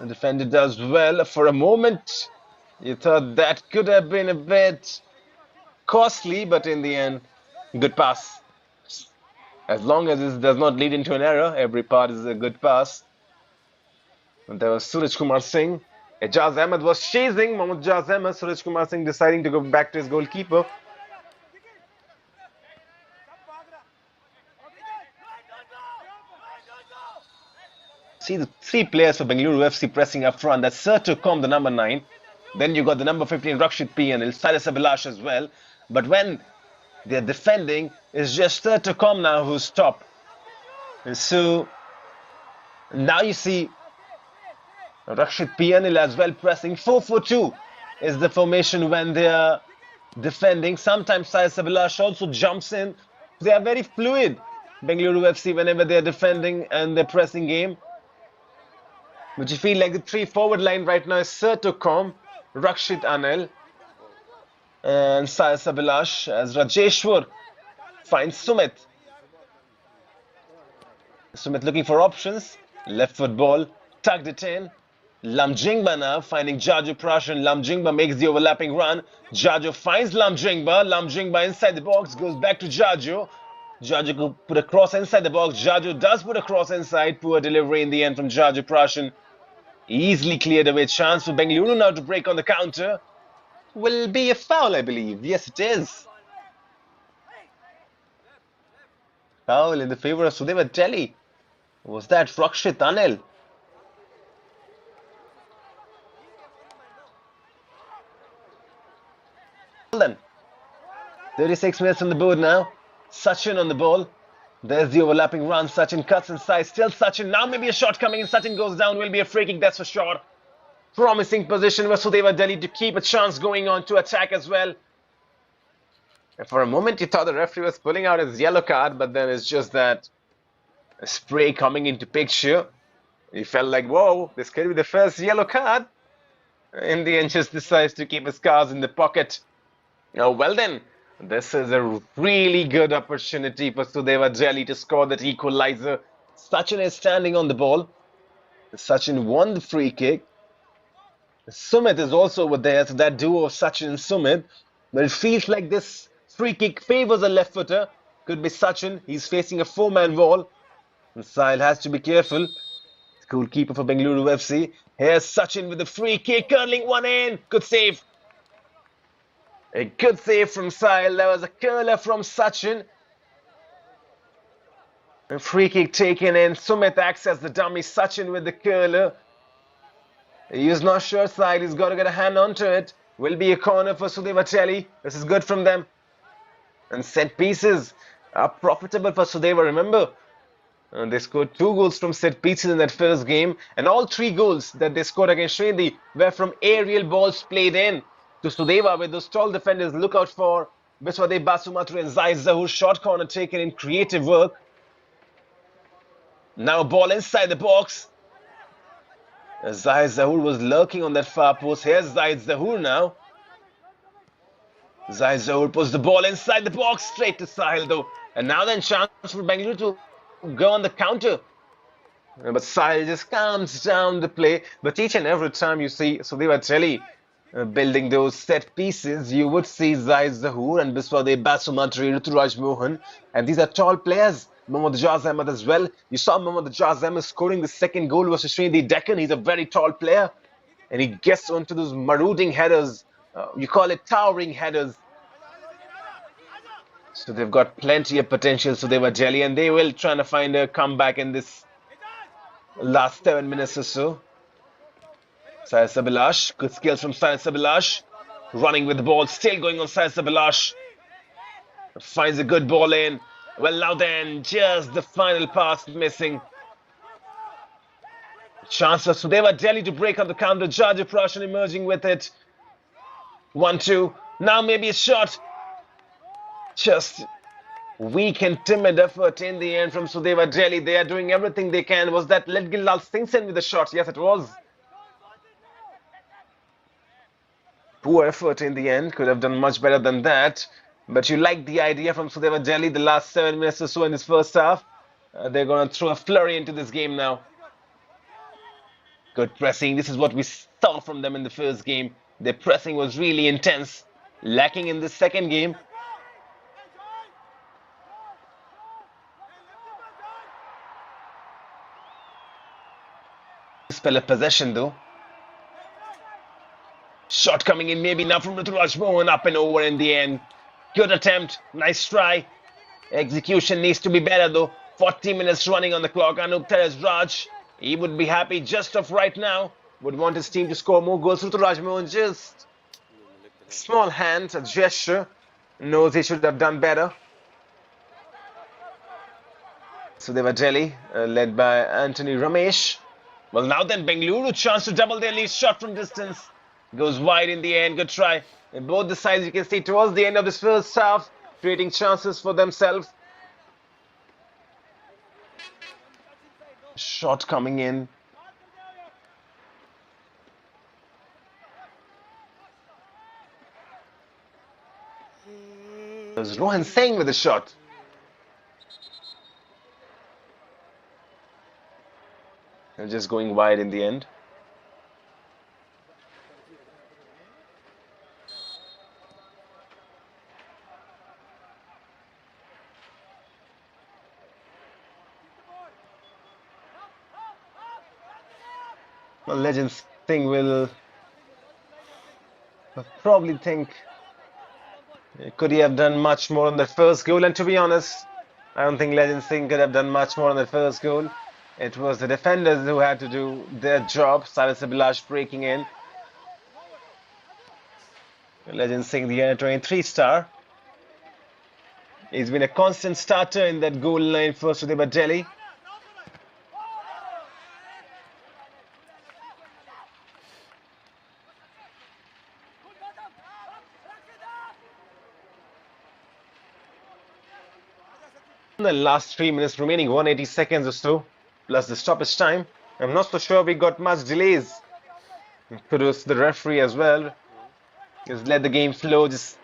The defender does well. For a moment, you thought that could have been a bit costly, but in the end, good pass. As long as this does not lead into an error, every part is a good pass. And there was Suraj Kumar Singh. Ajaz Ahmed was chasing Mohammad Ajaz Ahmed. Suraj Kumar Singh deciding to go back to his goalkeeper. See the three players for Bengaluru FC pressing up front. That's Sertukom, the number 9. Then you got the number 15, Rakshit P. Silas Abhilash as well. But when they're defending, it's just Sertukom now who's top. And so now you see Rakshit P. as well pressing. 4-4-2 is the formation when they're defending. Sometimes Silas Abhilash also jumps in. They are very fluid, Bengaluru FC, whenever they're defending and they're pressing game. But you feel like the 3 forward line right now is Sertukom, Rakshit Anil, and Silas Abhilash as Rajeshwar finds Sumit. Sumit looking for options. Left foot ball, tugged it in. Lamjingba now finding Jaju Prashan. Lamjingba makes the overlapping run. Jaju finds Lamjingba. Lamjingba inside the box, goes back to Jaju. Jaju could put a cross inside the box. Jaju does put a cross inside. Poor delivery in the end from Jaju Prashan. Easily cleared away. Chance for Bengaluru now to break on the counter. Will be a foul, I believe. Yes, it is. Foul in the favor of Sudeva Delhi. Was that Rakshit Anil? Then 36 minutes on the board now. Sachin on the ball. There's the overlapping run. Sachin cuts inside. Still Sachin. Now maybe a shot coming in. Sachin goes down. Will be a free kick, that's for sure. Promising position for Sudeva Delhi to keep a chance going on to attack as well. And for a moment you thought the referee was pulling out his yellow card, but then it's just that spray coming into picture. He felt like, whoa, this could be the first yellow card. In the end, just decides to keep his cards in the pocket. Well then, this is a really good opportunity for Sudeva Delhi to score that equalizer. Sachin is standing on the ball. Sachin won the free kick. Sumit is also over there, so that duo of Sachin and Sumit. But it feels like this free kick favors a left footer. Could be Sachin. He's facing a 4-man wall. And Sahil has to be careful. Goalkeeper for Bengaluru FC. Here's Sachin with the free kick, curling one in. Good save. A good save from Sahil. There was a curler from Sachin. A free kick taken in. Sumit acts as the dummy. Sachin with the curler. He's not sure Sahil. He's got to get a hand onto it. Will be a corner for Sudeva Delhi. This is good from them. And set pieces are profitable for Sudeva. Remember, they scored 2 goals from set pieces in that first game. And all 3 goals that they scored against Srinagar were from aerial balls played in to Sudeva, with those tall defenders. Look out for Biswadev Basumatra and Zahid Zahoor. Short corner taken in creative work. Now a ball inside the box. Zahid Zahoor was lurking on that far post. Here's Zahid Zahoor now. Zahid Zahoor puts the ball inside the box, straight to Sahil though. And now then chance for Bengaluru to go on the counter. But Sahil just calms down the play. But each and every time you see Sudeva Delhi building those set pieces, you would see Zahid Zahoor and Biswadev Basumatra, Ruturaj Mohan. And these are tall players. Mohammad Ajaz Ahmed as well. You saw Mohammad Ajaz Ahmed scoring the second goal versus Srinagar Deccan. He's a very tall player. And he gets onto those marauding headers. You call it towering headers. So they've got plenty of potential, Sudeva Delhi, and they will try to find a comeback in this last 7 minutes or so. Silas Abhilash, good skills from Silas Abhilash. Running with the ball, still going on sides of Balash. Finds a good ball in. Well, now then, just the final pass missing. Chance for Sudeva Delhi to break on the counter. Jaja Prashan emerging with it. 1-2. Now maybe a shot. Just weak and timid effort in the end from Sudeva Delhi. They are doing everything they can. Was that Ledgilal Singh with the shot? Yes, it was. Poor effort in the end. Could have done much better than that. But you like the idea from Sudeva Delhi the last 7 minutes or so in this first half. They're going to throw a flurry into this game now. Good pressing. This is what we saw from them in the first game. Their pressing was really intense. Lacking in the second game. Spell of possession though. Shot coming in maybe now from Ruturaj Mohan, up and over in the end. Good attempt, nice try. Execution needs to be better though. 40 minutes running on the clock. Anup Teres Raj, he would be happy just of right now. Would want his team to score more goals. Ruturaj Mohan just small hand, a gesture. Knows he should have done better. Sudeva Delhi, led by Anthony Ramesh. Well, now then, Bengaluru chance to double their lead. Shot from distance. Goes wide in the end. Good try. And both the sides, you can see towards the end of this first half, creating chances for themselves. Shot coming in. There's Rohan Singh with the shot. And just going wide in the end. Well, Legend Singh will probably think, could he have done much more on the first goal? And to be honest, I don't think Legend Singh could have done much more on the first goal. It was the defenders who had to do their job. Cyrus Abhilash breaking in. Legend Singh, the under-23 star. He's been a constant starter in that goal line for Sudeva Delhi. In the last 3 minutes remaining, 180 seconds or so, plus the stoppage time. I'm not so sure we got much delays. Kudos to the referee as well. Just let the game flow, just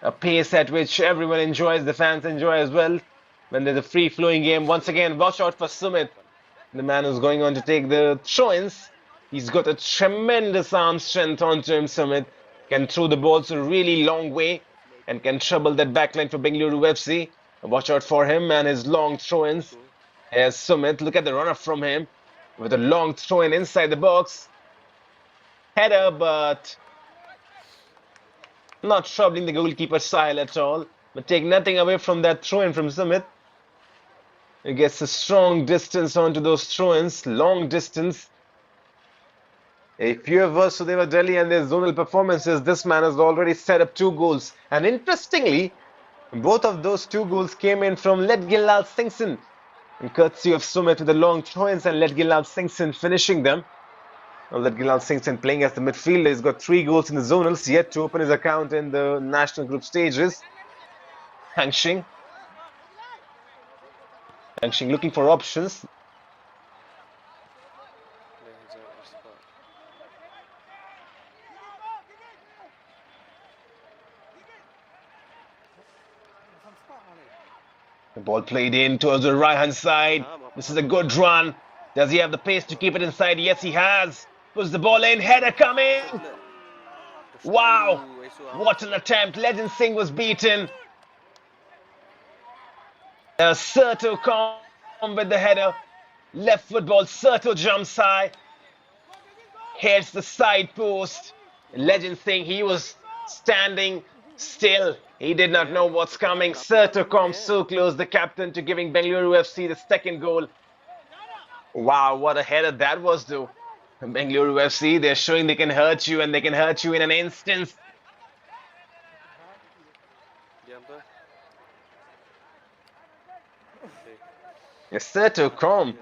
a pace at which everyone enjoys, the fans enjoy as well. When there's a free-flowing game, once again, watch out for Sumit, the man who's going on to take the throw-ins. He's got a tremendous arm strength onto him, Sumit. Can throw the balls a really long way and can trouble that backline for Bengaluru FC. Watch out for him and his long throw-ins. Here's Sumit. Look at the run-up from him with a long throw-in inside the box. Header, but not troubling the goalkeeper Sahil at all. But take nothing away from that throw-in from Sumit. He gets a strong distance onto those throw-ins, long distance. If you have watched Sudeva Delhi and their zonal performances, this man has already set up 2 goals. And interestingly, both of those 2 goals came in from Ledgilal Singh, and courtesy of Sumit with the long throw-ins and Ledgilal Singh finishing them. Well, Ledgilal Singh playing as the midfielder. He's got 3 goals in the zonals, yet to open his account in the national group stages. Hangshing looking for options. The ball played in towards the right-hand side. This is a good run. Does he have the pace to keep it inside? Yes, he has. Puts the ball in. Header coming. Wow. What an attempt. Legend Singh was beaten. Serto come with the header. Left foot ball. Serto jumps high. Hits the side post. Legend Singh, he was standing still. He did not know what's coming. Serto comes so close, the captain, to giving Bengaluru FC the second goal. Wow, what a header that was though. Bengaluru FC, they're showing they can hurt you, and they can hurt you in an instant. Yes, sir, to Chrome.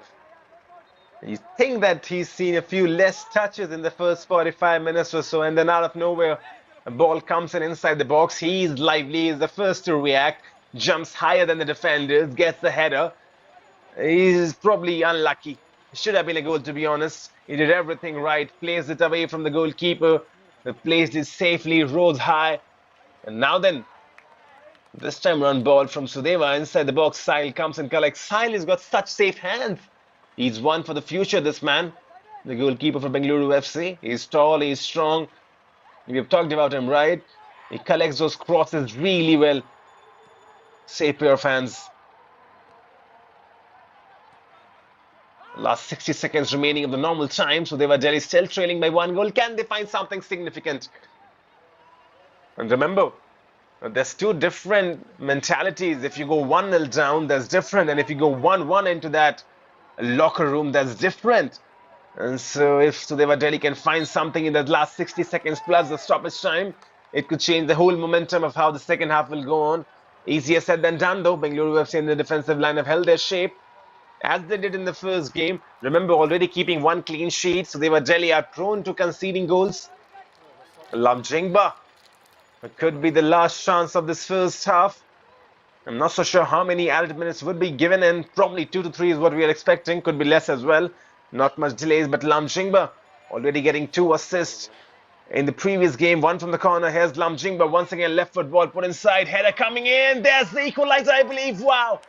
You think that he's seen a few less touches in the first 45 minutes or so, and then out of nowhere, a ball comes in inside the box. He's lively, he's the first to react, jumps higher than the defenders, gets the header. He's probably unlucky. It should have been a goal, to be honest. He did everything right, placed it away from the goalkeeper, placed it safely, rose high. And now then, this time around ball from Sudeva inside the box. Sahil comes and collects. Sahil has got such safe hands. He's one for the future, this man. The goalkeeper for Bengaluru FC. He's tall, he's strong. We've talked about him, right? He collects those crosses really well. Safe pair of hands. Last 60 seconds remaining of the normal time. Sudeva Delhi still trailing by 1 goal. Can they find something significant? And remember, there's two different mentalities. If you go 1-0 down, that's different. And if you go 1-1 into that locker room, that's different. And so if Sudeva Delhi can find something in the last 60 seconds plus the stoppage time, it could change the whole momentum of how the second half will go on. Easier said than done though. Bengaluru FC and the defensive line have held their shape as they did in the first game. Remember, already keeping 1 clean sheet. Sudeva Delhi are prone to conceding goals. Lamjingba. It could be the last chance of this first half. I'm not so sure how many added minutes would be given, and probably 2 to 3 is what we are expecting. Could be less as well. Not much delays, but Lamjingba already getting 2 assists in the previous game. 1 from the corner. Here's Lamjingba once again. Left foot ball put inside. Header coming in. There's the equalizer, I believe. Wow.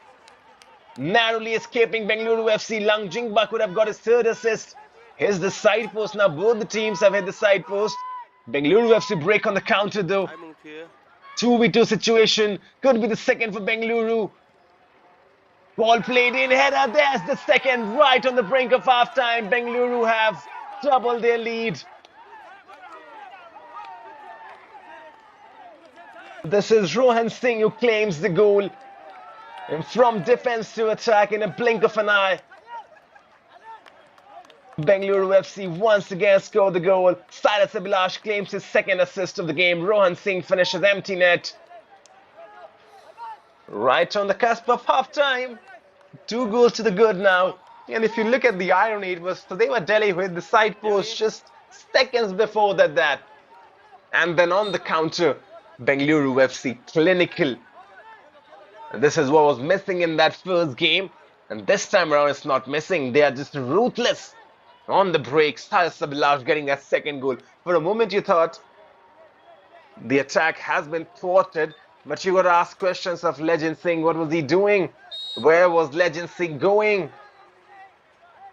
Narrowly escaping Bengaluru FC. Lamjingba could have got his 3rd assist. Here's the side post. Now both the teams have hit the side post. Bengaluru FC break on the counter though. 2v2 situation. Could be the second for Bengaluru. Ball played in. Header. There's the second. Right on the brink of half time. Bengaluru have doubled their lead. This is Rohan Singh who claims the goal. And from defense to attack in a blink of an eye. Bengaluru FC once again scored the goal. Cyrus Abhilash claims his 2nd assist of the game. Rohan Singh finishes empty net. Right on the cusp of half time. 2 goals to the good now. And if you look at the irony, it was Sudeva Delhi who hit the side post just seconds before that. And then on the counter, Bengaluru FC clinical. This is what was missing in that first game. And this time around it's not missing. They are just ruthless. On the break, Cyrus Abhilash getting that 2nd goal. For a moment you thought the attack has been thwarted, but you got to ask questions of Legend Singh. What was he doing? Where was Legend Singh going?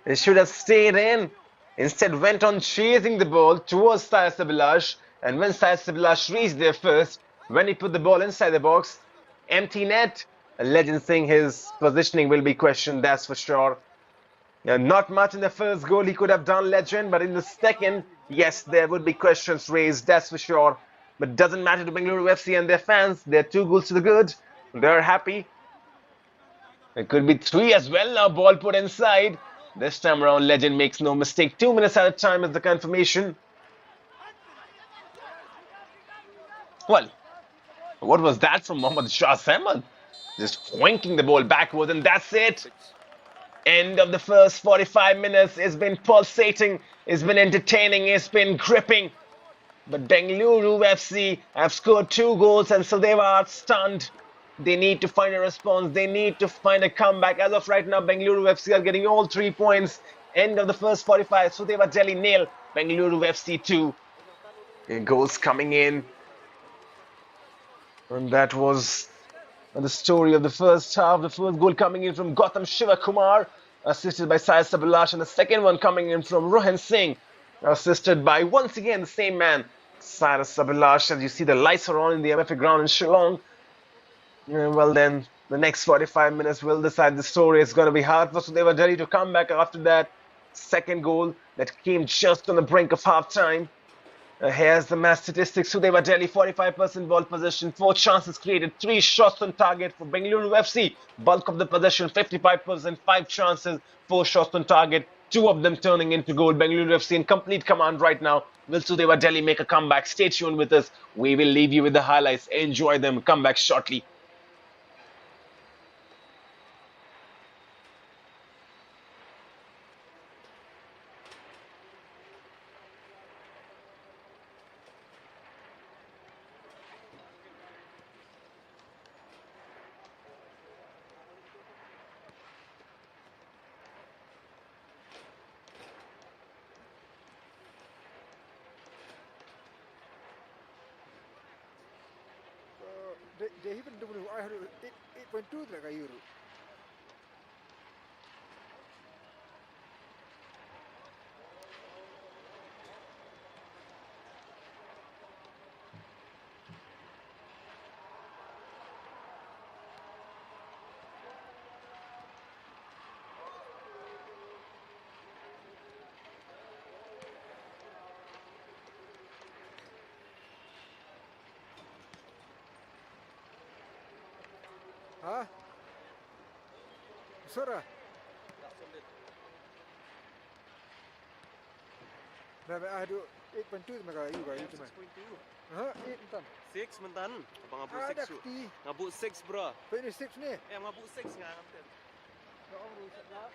He should have stayed in. Instead went on chasing the ball towards Cyrus Abhilash. And when Cyrus Abhilash reached there first, when he put the ball inside the box, empty net. Legend Singh, his positioning will be questioned, that's for sure. Not much in the first goal he could have done, Legend, but in the second, yes, there would be questions raised, that's for sure. But doesn't matter to Bengaluru FC and their fans. They're 2 goals to the good. They're happy. It could be 3 as well now. Ball put inside. This time around, Legend makes no mistake. 2 minutes at a time is the confirmation. Well, what was that from Mohammad Shah Ahmed? Just pointing the ball backwards, and that's it. End of the first 45 minutes. It's been pulsating, it's been entertaining, it's been gripping. But Bengaluru FC have scored 2 goals and Sudeva are stunned. They need to find a response. They need to find a comeback. As of right now, Bengaluru FC are getting all 3 points. End of the first 45. Sudeva Delhi nil. Bengaluru FC 2. Goals coming in. And that was the story of the first half. The first goal coming in from Gautam Shivakumar, assisted by Cyrus Abhilash, and the second one coming in from Rohan Singh, assisted by once again the same man, Cyrus Abhilash. As you see, the lights are on in the MFA ground in Shillong. Well then, the next 45 minutes will decide the story. It's going to be hard for Sudeva Delhi to come back after that second goal that came just on the brink of half time. Here's the match statistics. Sudeva Delhi, 45% ball possession, 4 chances created, 3 shots on target. For Bengaluru FC, bulk of the possession, 55%, 5 chances, 4 shots on target. Two of them turning into goal. Bengaluru FC in complete command right now. Will Sudeva Delhi make a comeback? Stay tuned with us. We will leave you with the highlights. Enjoy them. Come back shortly. Dia even dulu I had 8.2 tak kayu tu. Ha? Sura. Dah I had 8.2 tak kayu cuma. 6.2. Ha, 8 mentan. 6 mentan. Abang ngabuk 6 tu. Kti. Ngabuk 6 bro. Finish 6 ni. Ngabuk 6 ngah. Kau orang rusak lah.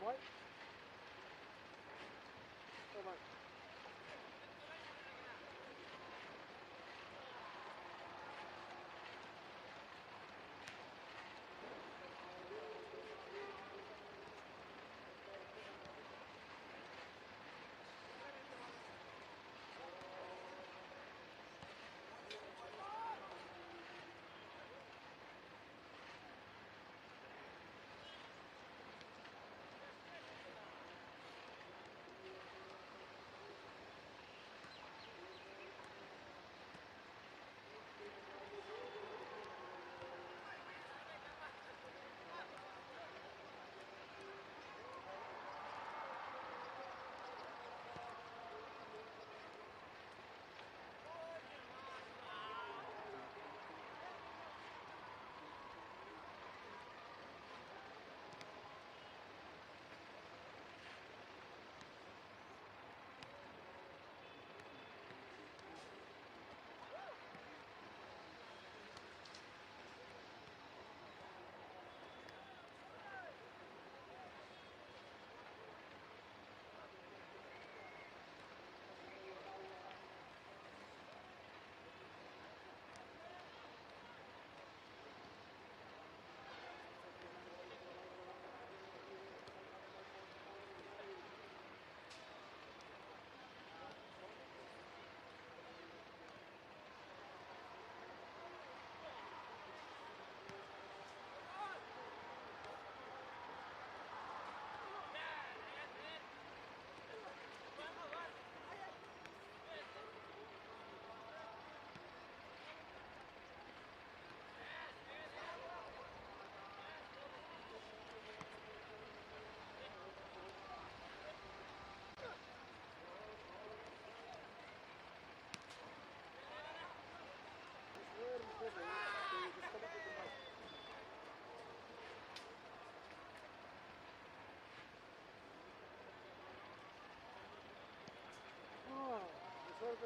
What? Come on.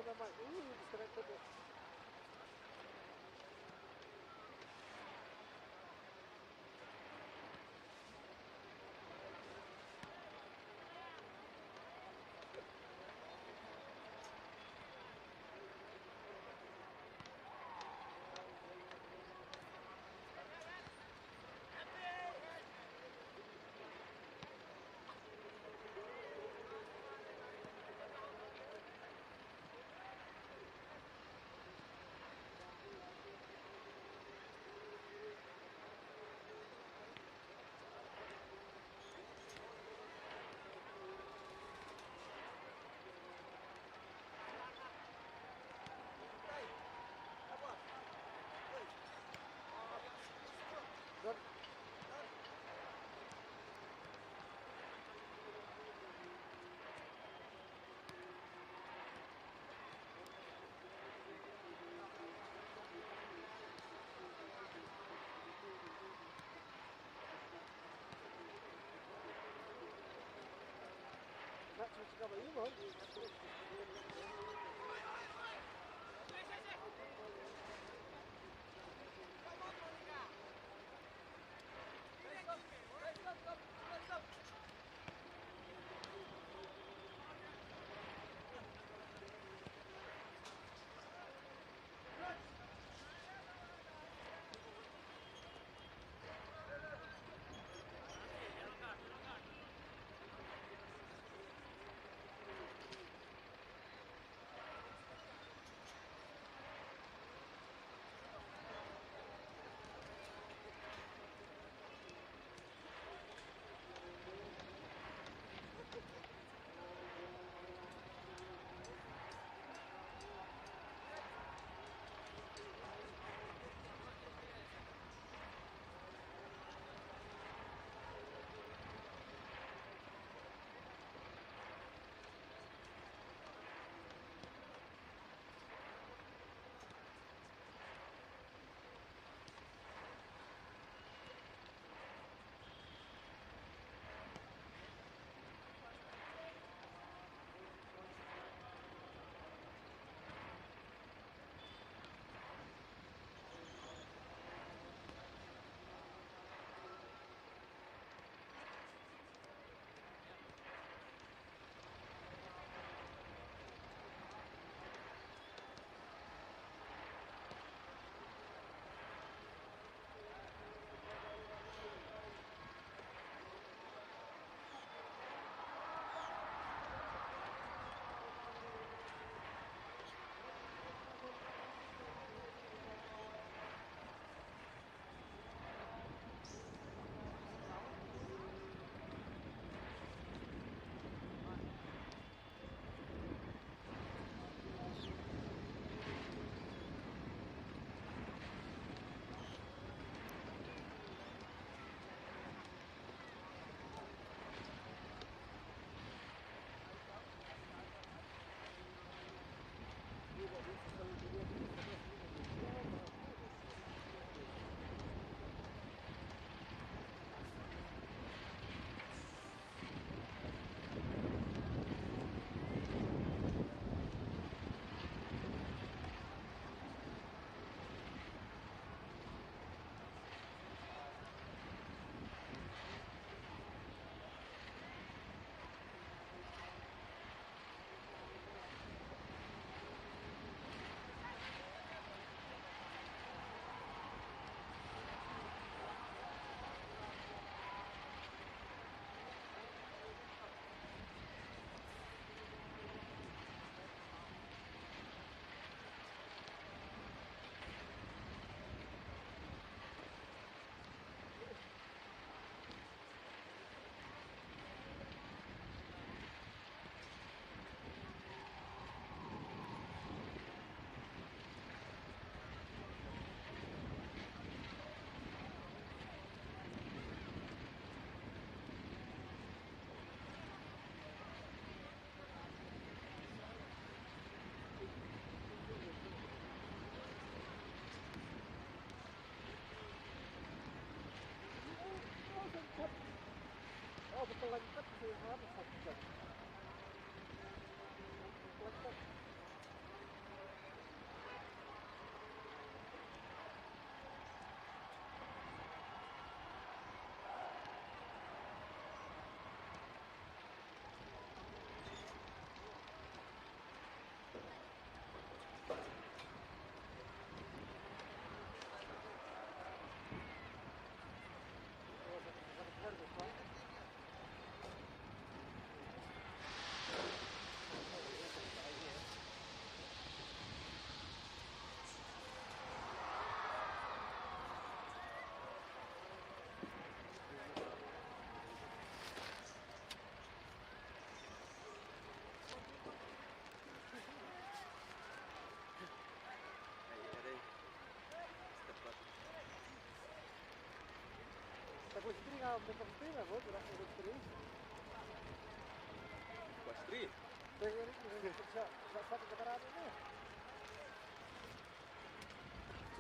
Disconnected. Gak apa iman. Oh, betul lengkap sih, harus satu jam. Lengkap. Tako istri nga pagpapapin ako, wala ko istri. Pastri. Kaya rin, sa pagkakarami mo.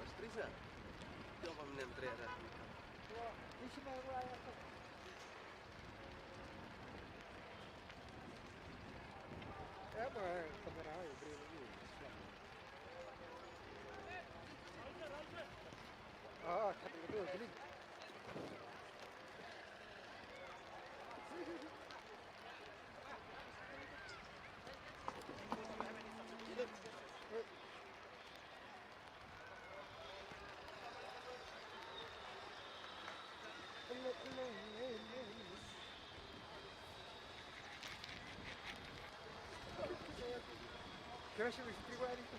Pastri sa. Ito pa minentre ada. Kaya, di siya may wala ako. Apa kamera ai beri lagi. Ah, kata itu gini. Kira sih mesti pribadi tu.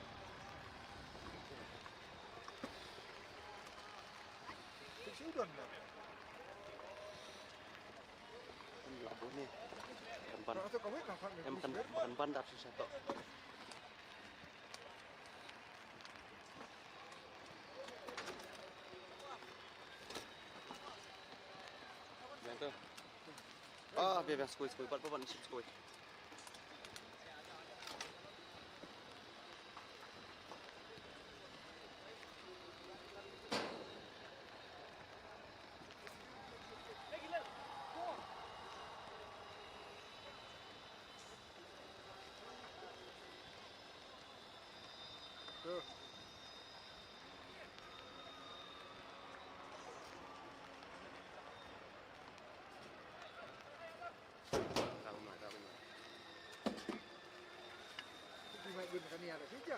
Si udon lah. Labu ni. Makan Kalau tu kawin nak makan bandar susah tok. Yang tu. Ah, biar skoi. Buat ni skoi. tu. Di mai guna kami ada saja.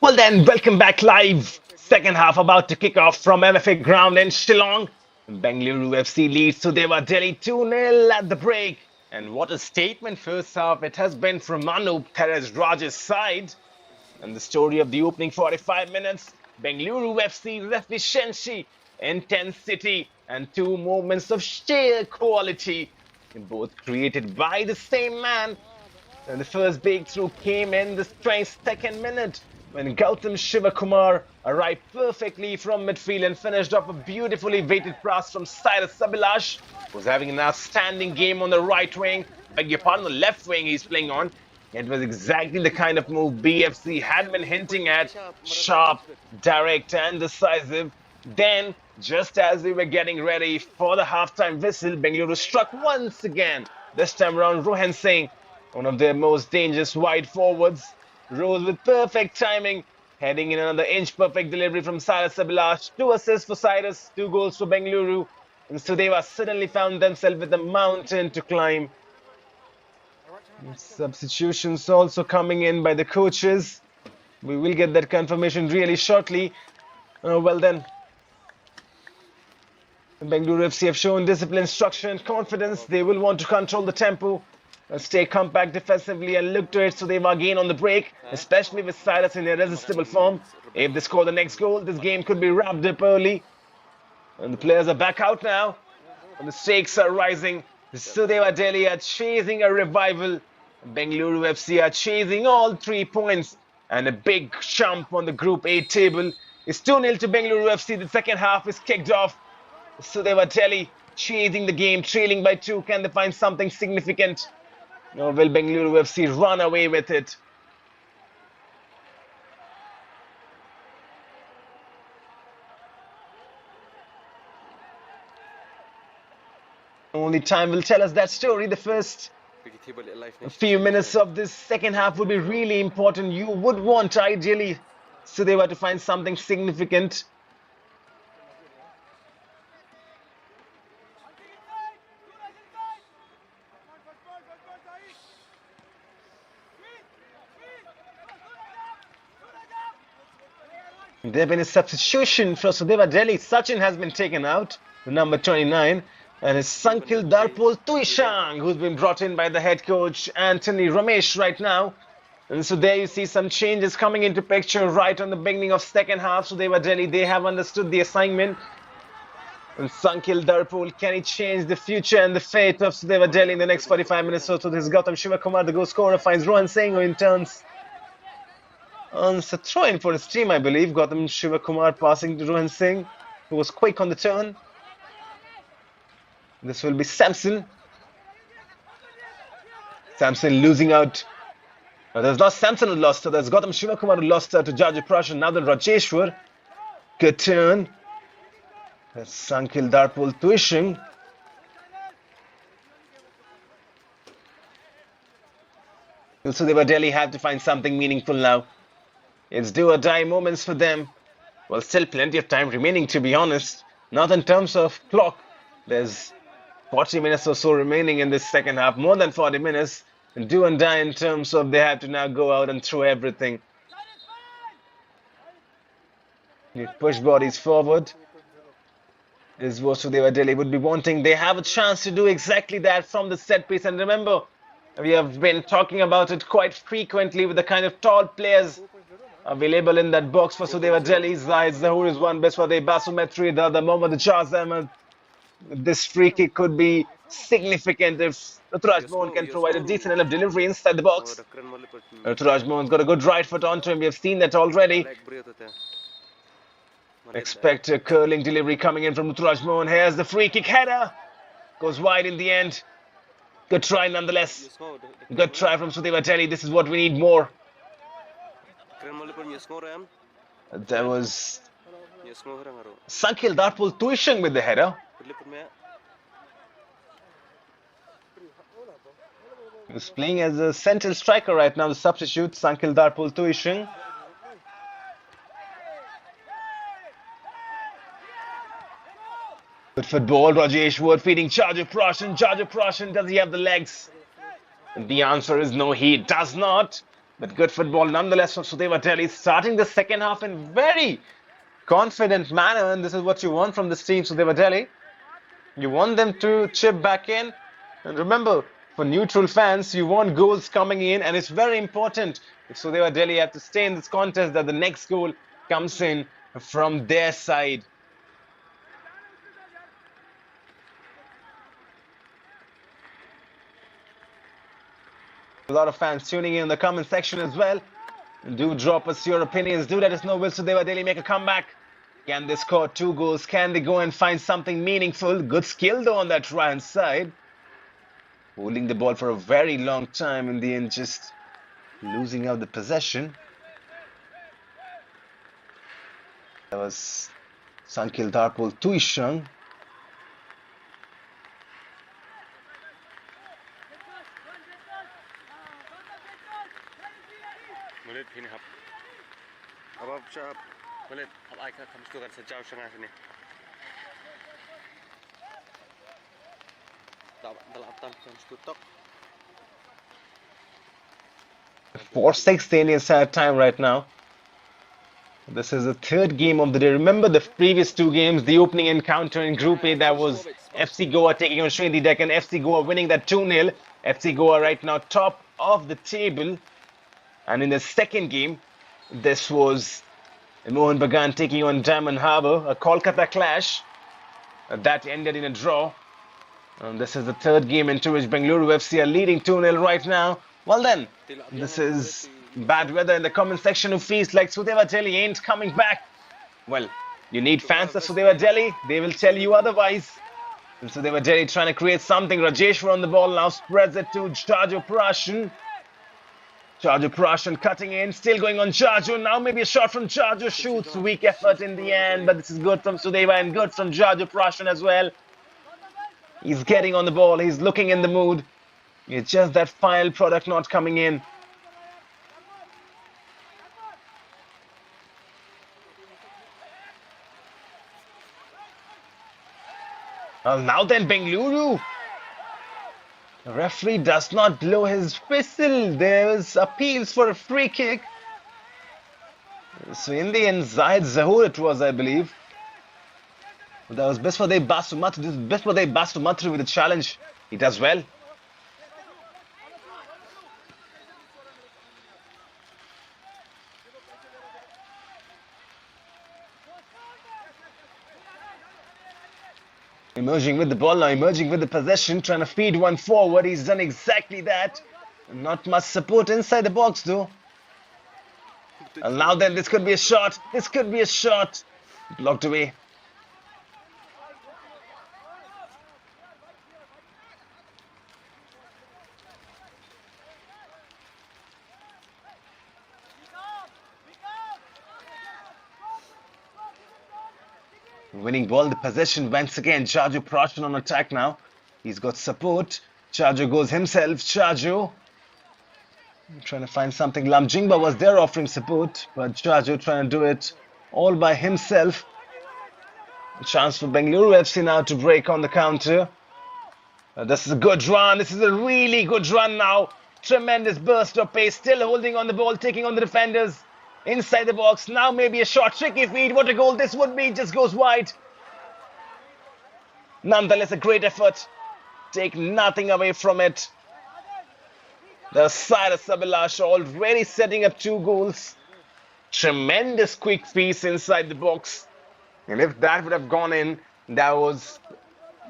Well then, welcome back live. Second half about to kick off from MFA ground in Shillong. Bengaluru FC leads Sudeva Delhi 2-0 at the break. And what a statement first half it has been from Manu Perez Raj's side. And the story of the opening 45 minutes, Bengaluru FC's efficiency, intensity, and two moments of sheer quality, both created by the same man. And the first breakthrough came in the 22nd minute when Gautam Shivakumar arrived perfectly from midfield and finished off a beautifully weighted pass from Cyrus Sabilash, who was having an outstanding game on the right wing. Beg your pardon, the left wing he's playing on. It was exactly the kind of move BFC had been hinting at. Sharp, direct and decisive. Then, just as we were getting ready for the halftime whistle, Bengaluru struck once again. This time around, Rohan Singh, one of their most dangerous wide forwards, rose with perfect timing, heading in another inch-perfect delivery from Cyrus Sabilash. 2 assists for Cyrus, 2 goals for Bengaluru. And Sudeva suddenly found themselves with a mountain to climb. Substitutions also coming in by the coaches. We will get that confirmation really shortly. Well then, the Bengaluru FC have shown discipline, structure and confidence. They will want to control the tempo, stay compact defensively and look to it so they will gain on the break, especially with Cyrus in irresistible form. If they score the next goal, this game could be wrapped up early. And the players are back out now, and the stakes are rising. The Sudeva Delhi are chasing a revival. Bengaluru FC are chasing all 3 points, and a big jump on the Group A table. It's 2-0 to Bengaluru FC. The second half is kicked off. Sudeva Delhi chasing the game, trailing by 2. Can they find something significant? Or will Bengaluru FC run away with it? Only time will tell us that story. The first few minutes of this second half will be really important. You would want, ideally, Sudeva to find something significant. There have been a substitution for Sudeva Delhi. Sachin has been taken out, the number 29. And it's Sankil Darpol Tuishang, who's been brought in by the head coach Anthony Ramesh right now. And so there you see some changes coming into picture right on the beginning of second half. Sudeva Delhi, they have understood the assignment. And Sankil Darpol, can he change the future and the fate of Sudeva Delhi in the next 45 minutes or so? This is Gautam Shivakumar, the goal scorer, finds Rohan Singh, who in turns on a throw-in for his team, I believe. Gautam Shivakumar passing to Rohan Singh, who was quick on the turn. This will be Samson. Samson losing out. There's not Samson who lost her. There's Gautam Shivakumar who lost her to Jaju Prash. Now then Rajeshwar. Good turn. That's Sankil Darpol Tuishang. Sudeva Delhi have to find something meaningful now. It's do or die moments for them. Well, still plenty of time remaining, to be honest. Not in terms of clock. There's 40 minutes or so remaining in this second half, more than 40 minutes. And do and die in terms of they have to now go out and throw everything. You push bodies forward. This is what Sudeva Delhi would be wanting. They have a chance to do exactly that from the set piece. And remember, we have been talking about it quite frequently with the kind of tall players available in that box for Sudeva Delhi. Zahid Zahoor is one best for the Basumetri, the other Mohammad Ijaz Ahmed. This free kick could be significant if Ruturaj Mohan can provide a decent enough delivery inside the box. Ruturaj Mohan's got a good right foot onto him. We have seen that already. Expect a curling delivery coming in from Ruturaj Mohan. Here's the free kick header. Goes wide in the end. Good try nonetheless. Good try from Sudeva Delhi. This is what we need more. There was Sankil Darpul Tuishang with the header. He's playing as a central striker right now, the substitute Sankil Darpul Tuishang. Good football, Rajesh Wood feeding Charger Prashan. Charger Prashan, does he have the legs? And the answer is no, he does not. But good football nonetheless from Sudeva Delhi, starting the second half in very confident manner, and this is what you want from this team, Sudeva Delhi. You want them to chip back in, and remember, for neutral fans, you want goals coming in, and it's very important if Sudeva Delhi have to stay in this contest that the next goal comes in from their side. A lot of fans tuning in the comment section as well. Do drop us your opinions. Do let us know, will Sudeva Delhi make a comeback? Can they score 2 goals? Can they go and find something meaningful? Good skill though on that right side. Holding the ball for a very long time, in the end just losing out the possession. That was Sankil Darpul Tuishang. Four 6 the Indian standard time right now. This is the third game of the day. Remember the previous 2 games, the opening encounter in Group A, that was FC Goa taking on Srindi Deccan. FC Goa winning that 2-0. FC Goa right now top of the table. And in the second game, this was Mohun Bagan taking on Diamond Harbour, a Kolkata clash that ended in a draw. And this is the third game into which Bengaluru FC are leading 2-0 right now. Well then, this is bad weather in the comment section who feels like Sudeva Delhi ain't coming back. Well, you need fans of Sudeva Delhi, they will tell you otherwise. And Sudeva Delhi trying to create something. Rajeshwar on the ball now spreads it to Charjo Prashan. Charjo Prashan cutting in, still going on Charjo. Now maybe a shot from Charjo, shoots, weak effort in the end, but this is good from Sudeva and good from Charjo Prashan as well. He's getting on the ball, he's looking in the mood. It's just that final product not coming in. Well, now then, Bengaluru. The referee does not blow his whistle. There's appeals for a free kick. So in the end, Zahid Zahoor it was, I believe. That was Beswade Basumatri. This is Beswade Basumatri with a challenge. He does well. Emerging with the ball now, emerging with the possession, trying to feed one forward. He's done exactly that. Not much support inside the box though. And now then, this could be a shot. This could be a shot. Blocked away. Winning ball, the possession once again. Charjo Prashan on attack now. He's got support. Charjo goes himself. Charjo Trying to find something. Lamjingba was there offering support, but Jajo trying to do it all by himself. A chance for Bengaluru FC now to break on the counter. This is a good run. This is a really good run now. Tremendous burst of pace. Still holding on the ball, taking on the defenders inside the box. Now maybe a short, tricky feed. What a goal this would be. Just goes wide. Nonetheless, a great effort. Take nothing away from it. The Cyrus Abhilash already setting up 2 goals. Tremendous quick piece inside the box. And if that would have gone in, that was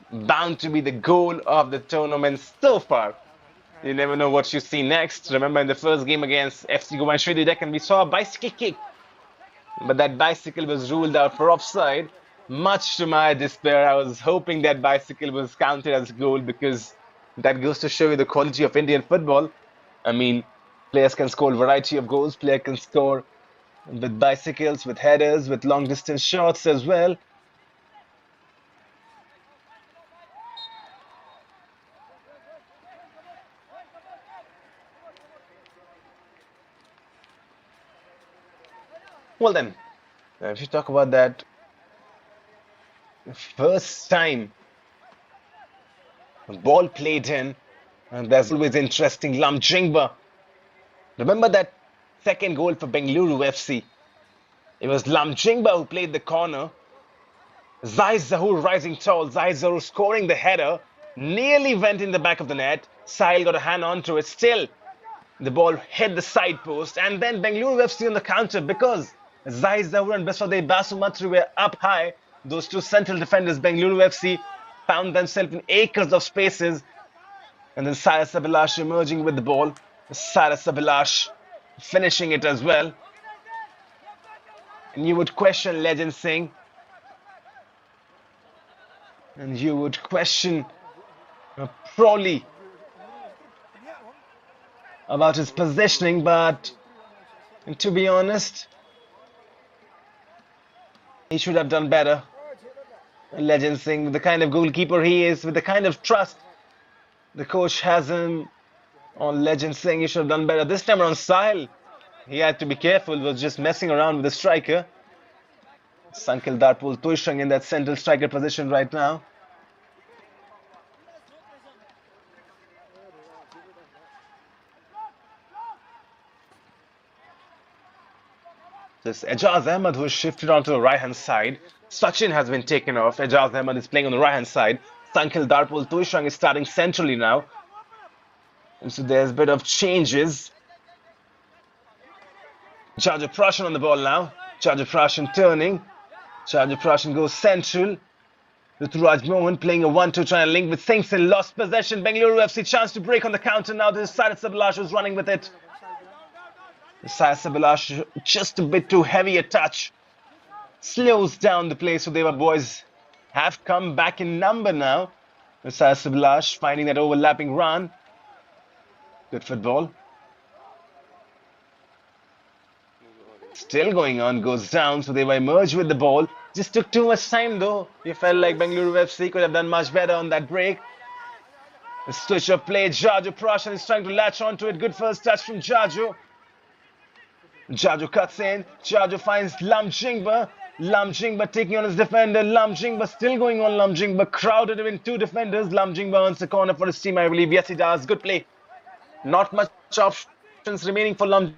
bound to be the goal of the tournament so far. You never know what you see next. Remember in the first game against FC Goa and Sri Lanka, we saw a bicycle kick. But that bicycle was ruled out for offside. Much to my despair, I was hoping that bicycle was counted as a goal, because that goes to show you the quality of Indian football. I mean, players can score a variety of goals. Players can score with bicycles, with headers, with long distance shots as well. Well then, if you talk about that, first time ball played in, and there's always interesting. Lamjingba. Remember that second goal for Bengaluru FC? It was Lamjingba who played the corner. Zahid Zahoor rising tall. Zahid Zahoor scoring the header. Nearly went in the back of the net. Sahil got a hand onto it. Still, the ball hit the side post. And then Bengaluru FC on the counter, because Zahid Zahoor and Baswade Basumatri were up high. Those 2 central defenders, Bengaluru FC, found themselves in acres of spaces. And then Cyrus Abhilash emerging with the ball. Cyrus Abhilash finishing it as well. And you would question Legend Singh. And you would question Proli about his positioning, but to be honest, he should have done better. Legend Singh, the kind of goalkeeper he is, with the kind of trust the coach has him on, Legend Singh, he should have done better. This time around, Sahil, he had to be careful, was just messing around with the striker. Sankil Darpul Tuishang in that central striker position right now. This Ejaz Ahmed, who is shifted onto the right hand side. Sachin has been taken off. Ejaz Ahmed is playing on the right hand side. Sankil Darpul Tuishang is starting centrally now. And so there's a bit of changes. Jaja Prashan on the ball now. Jaja Prashan turning. Jaja Prashan goes central. Ruturaj Mohan playing a 1-2, trying to link with Singson. Lost possession. Bengaluru FC chance to break on the counter now. This is Cyrus Abhilash who's running with it. Cyrus Abhilash just a bit too heavy a touch. Slows down the play. Sudeva boys have come back in number now. Cyrus Abhilash finding that overlapping run. Good football. Still going on, goes down, so they were emerged with the ball. Just took too much time though. You felt like Bengaluru FC could have done much better on that break. The switch of play, Jajo Prashan is trying to latch onto it. Good first touch from Jajo. Jajo cuts in. Jajo finds Lamjingba. Lamjingba taking on his defender. Lamjingba still going on. Lamjingba crowded in 2 defenders. Lamjingba earns a corner for his team, I believe. Yes, he does. Good play. Not much options remaining for Lamjingba.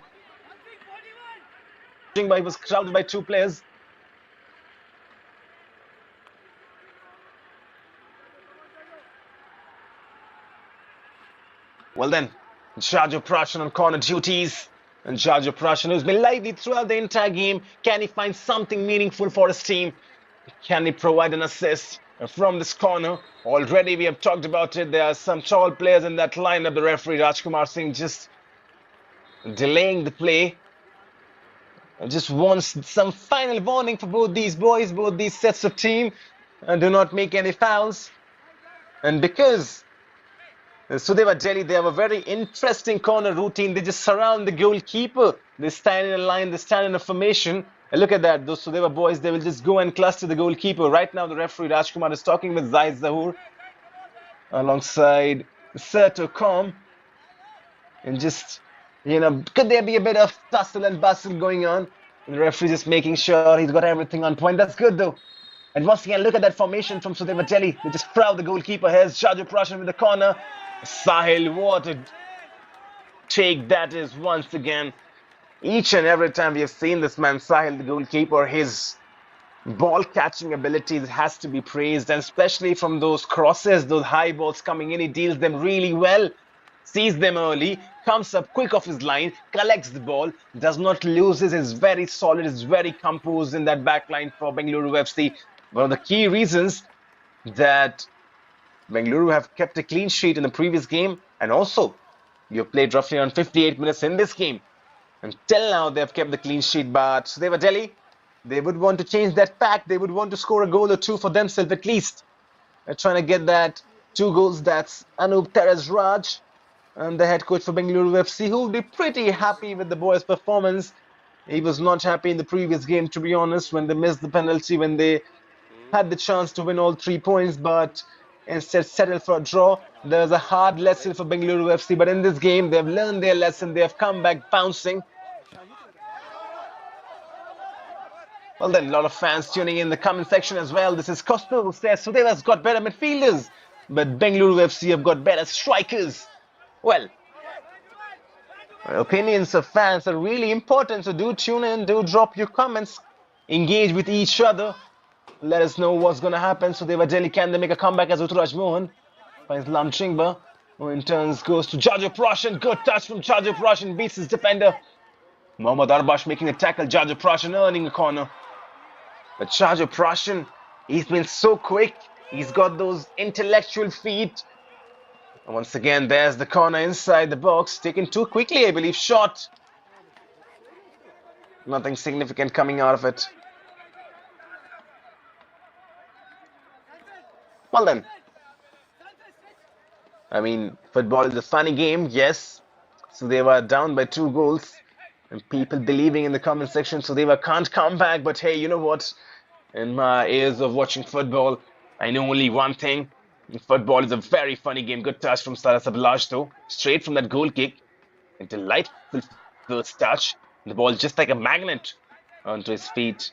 He was crowded by 2 players. Well then, Jajo Prashan on corner duties. And Jajo Prashan, who's been lively throughout the entire game. Can he find something meaningful for his team? Can he provide an assist from this corner? Already we have talked about it. There are some tall players in that lineup. The referee Rajkumar Singh just delaying the play. Just wants some final warning for both these boys, both these sets of team. And do not make any fouls. And because Sudeva Delhi, they have a very interesting corner routine. They just surround the goalkeeper. They stand in a line, they stand in a formation. And look at that, those Sudeva boys, they will just go and cluster the goalkeeper. Right now, the referee Rajkumar is talking with Zahid Zahoor alongside Serto Com. And just Could there be a bit of tussle and bustle going on? And the referee just making sure he's got everything on point. That's good though. And once again, look at that formation from Sudeva. They just crowd the goalkeeper. Here's Shaju Prashan with the corner. Sahil, what a take that is once again. Each and every time we have seen this man, Sahil, the goalkeeper, his ball catching abilities has to be praised, and especially from those crosses, those high balls coming in, he deals them really well, sees them early, comes up quick off his line, collects the ball, does not lose it, is very solid, is very composed in that back line for Bengaluru FC. One of the key reasons that Bengaluru have kept a clean sheet in the previous game, and also you have played roughly around 58 minutes in this game. Until now, they have kept the clean sheet, but Sudeva Delhi, they would want to change that pack. They would want to score a goal or two for themselves at least. They're trying to get that 2 goals. That's Anup Teres Raj, and the head coach for Bengaluru FC, who will be pretty happy with the boys' performance. He was not happy in the previous game, to be honest, when they missed the penalty, when they had the chance to win all 3 points, but instead settled for a draw. There's a hard lesson for Bengaluru FC, but in this game, they've learned their lesson. They have come back bouncing. Well then, a lot of fans tuning in the comment section as well. This is Costa who says Sudeva's got better midfielders, but Bengaluru FC have got better strikers. Well, opinions of fans are really important, so do tune in, do drop your comments, engage with each other. Let us know what's going to happen. Sudeva Delhi, can they make a comeback as Utraj Mohan finds Lam Chingba, who in turns goes to Jajo Prashan. Good touch from Jajo Prashan, beats his defender. Mohammad Arbash making a tackle, Jajo Prashan earning a corner. But Jajo Prashan, he's been so quick. He's got those intellectual feet. And once again, there's the corner inside the box. Taken too quickly, I believe. Shot. Nothing significant coming out of it. Well then. I mean, football is a funny game, yes. So they were down by 2 goals. And people believing in the comment section, so they can't come back. But hey, you know what? In my years of watching football, I know only one thing. Football is a very funny game. Good touch from Saras Abhilash though. Straight from that goal kick. A delightful first touch. The ball just like a magnet onto his feet.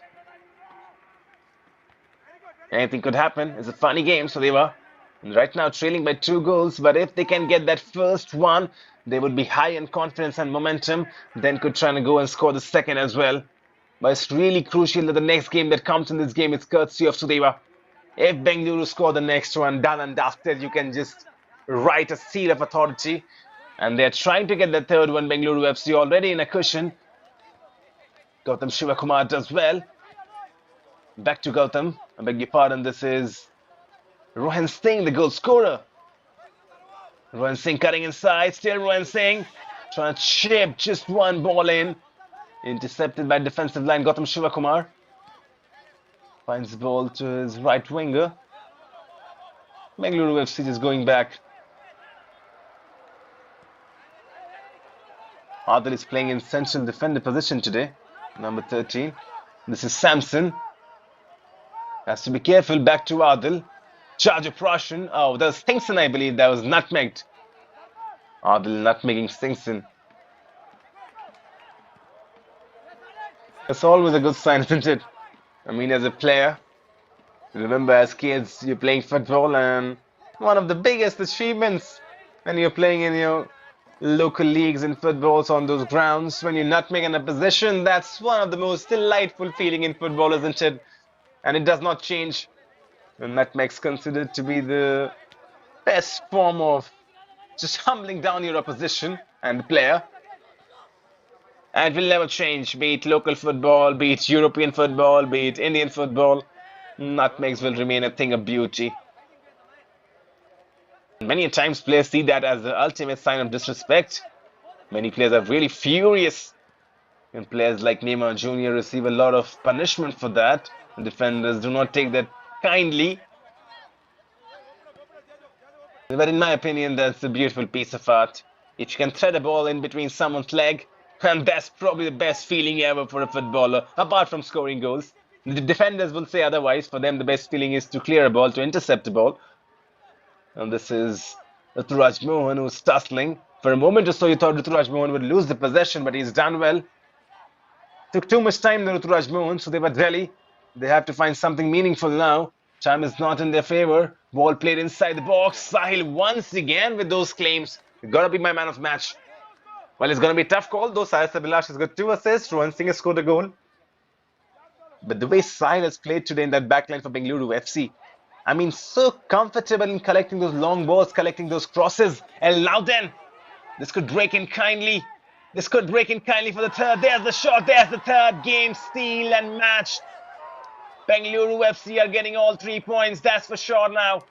Anything could happen. It's a funny game, so they were right now trailing by 2 goals. But if they can get that first one, they would be high in confidence and momentum. Then could try to go and score the second as well. But it's really crucial that the next game that comes in this game is courtesy of Sudeva. If Bengaluru score the next one, done and dusted, you can just write a seal of authority. And they're trying to get the third one. Bengaluru FC already in a cushion. Gautam Shivakumar does well. Back to Gautam. I beg your pardon. This is Rohan Singh, the goal scorer. Rohan Singh cutting inside. Still Rohan Singh trying to chip just one ball in. Intercepted by defensive line Gautam Shivakumar. Finds the ball to his right winger. Bengaluru FC is going back. Adil is playing in central defender position today. Number 13. This is Samson. Has to be careful. Back to Adil. Jajo Prashan. Oh, that was Stingson, I believe. That was nutmegged. Adil nutmegging Stingson. It's always a good sign, isn't it? I mean, as a player, remember as kids, you're playing football, and one of the biggest achievements when you're playing in your local leagues in footballs on those grounds, when you're nutmegging a possession, that's one of the most delightful feeling in football, isn't it? And it does not change. The nutmeg's considered to be the best form of just humbling down your opposition and the player. And it will never change, be it local football, be it European football, be it Indian football. Nutmegs will remain a thing of beauty. Many times players see that as the ultimate sign of disrespect. Many players are really furious. And players like Neymar Jr. receive a lot of punishment for that. And defenders do not take that kindly. But in my opinion, that's a beautiful piece of art. If you can thread a ball in between someone's leg, and that's probably the best feeling ever for a footballer, apart from scoring goals. The defenders will say otherwise. For them, the best feeling is to clear a ball, to intercept a ball. And this is Utraj Mohan, who's tussling, For a moment or so, you thought Ruturaj Mohan would lose the possession, but he's done well. Took too much time, the Ruturaj Mohan, so they were Delhi. They have to find something meaningful now. Time is not in their favor. Ball played inside the box. Sahil once again with those claims. Gotta be my man of match. Well, it's gonna be a tough call, though. Sahil Sabilash has got 2 assists. Rohan Singh has scored a goal. But the way Sahil has played today in that backline for Bengaluru FC, I mean, so comfortable in collecting those long balls, collecting those crosses. And now then, this could break in kindly. This could break in kindly for the third. There's the shot. There's the third. Game, steal and match. Bengaluru FC are getting all 3 points. That's for sure now.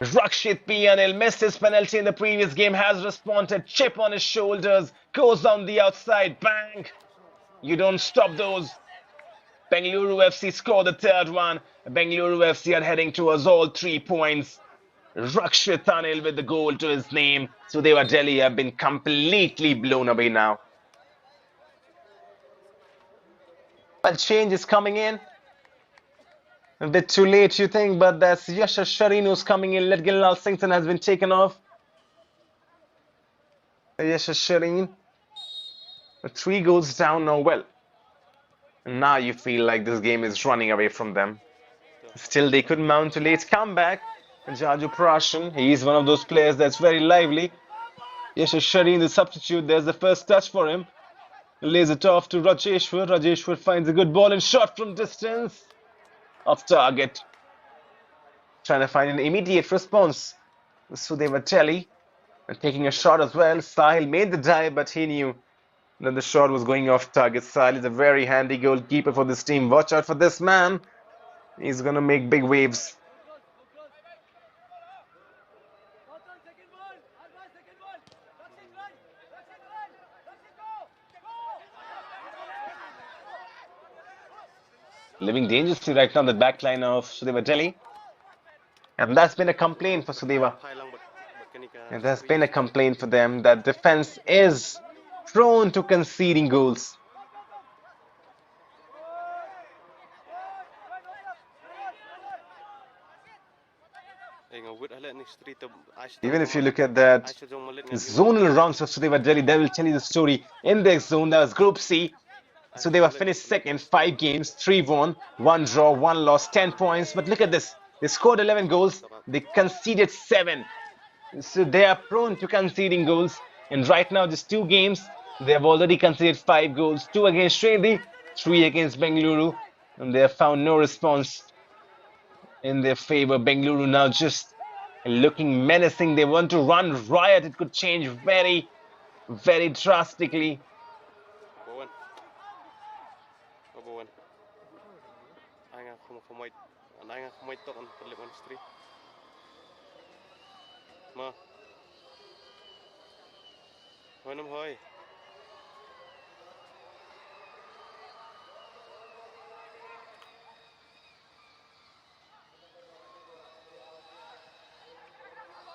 Rakshit Piyanil missed his penalty in the previous game. Has responded. Chip on his shoulders. Goes on the outside. Bang. You don't stop those. Bengaluru FC score the third one. Bengaluru FC are heading towards all 3 points. Rakshit Anil with the goal to his name. Sudeva Delhi have been completely blown away now. Well, change is coming in. A bit too late, you think, but that's Yasha Shireen who's coming in. Ledgilal Sington has been taken off. Yasha Shireen. 3 goals down now. Well, now you feel like this game is running away from them. Still, they could mount a late comeback. Jaju Prashan, he is one of those players that's very lively. Yasha Shireen, the substitute, there's the first touch for him. Lays it off to Rajeshwar. Rajeshwar finds a good ball and shot from distance. Off target. Trying to find an immediate response. Sudeva Delhi taking a shot as well. Sahil made the dive, but he knew that the shot was going off target. Sahil is a very handy goalkeeper for this team. Watch out for this man. He's going to make big waves. Living dangerously right now, the back line of Sudeva Delhi. And that's been a complaint for Sudeva. And there's been a complaint for them that defense is prone to conceding goals. Even if you look at that zonal rounds of Sudeva Delhi, they will tell you the story. In their zone, that was Group C. So they were finished second, 5 games, 3 won, 1 draw, 1 loss, 10 points. But look at this. They scored 11 goals. They conceded 7. So they are prone to conceding goals. And right now, just 2 games, they have already conceded 5 goals. 2 against Shredi, 3 against Bengaluru. And they have found no response in their favor. Bengaluru now just looking menacing. They want to run riot. It could change very, very drastically.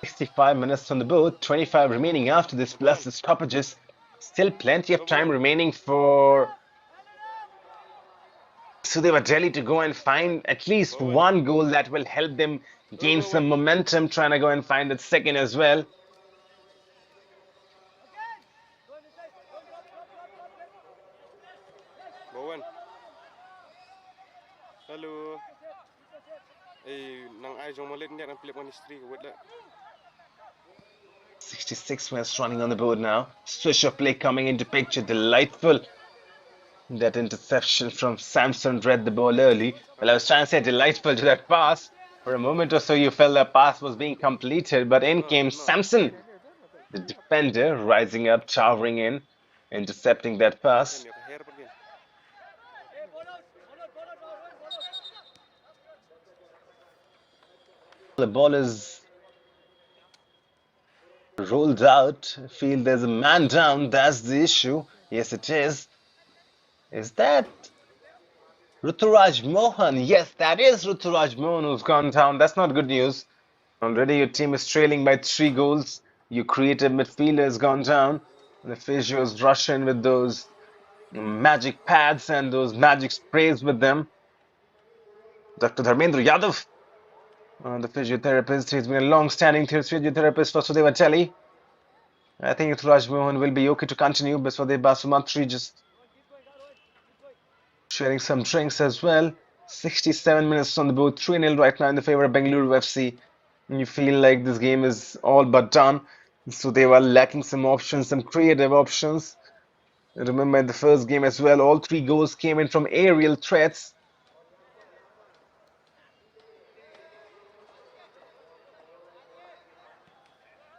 65 minutes on the board, 25 remaining after this plus the stoppages. Still plenty of time remaining for Sudeva Delhi to go and find at least 1 goal that will help them gain some momentum, trying to go and find that second as well. Hello. 66 minutes running on the board now. Switch of play coming into picture. Delightful. That interception from Samson read the ball early. Well, I was trying to say delightful to that pass. For a moment or so, you felt that pass was being completed, but in came Samson, the defender, rising up, towering in, intercepting that pass. The ball is rolled out. I feel there's a man down. That's the issue. Yes, it is. Is that Ruturaj Mohan? Yes, that is Ruturaj Mohan who's gone down. That's not good news. Already your team is trailing by 3 goals. Your creative midfielder has gone down. The physios rush in with those magic pads and those magic sprays with them. Dr. Dharmendra Yadav The physiotherapist. He's been a long-standing physiotherapist for Sudeva Delhi. I think Raj Mohan will be okay to continue, but for the Basumatri just sharing some drinks as well. 67 minutes on the board, 3-0 right now in the favor of Bengaluru FC. And you feel like this game is all but done. So they were lacking some options, some creative options. Remember in the first game as well, all 3 goals came in from aerial threats.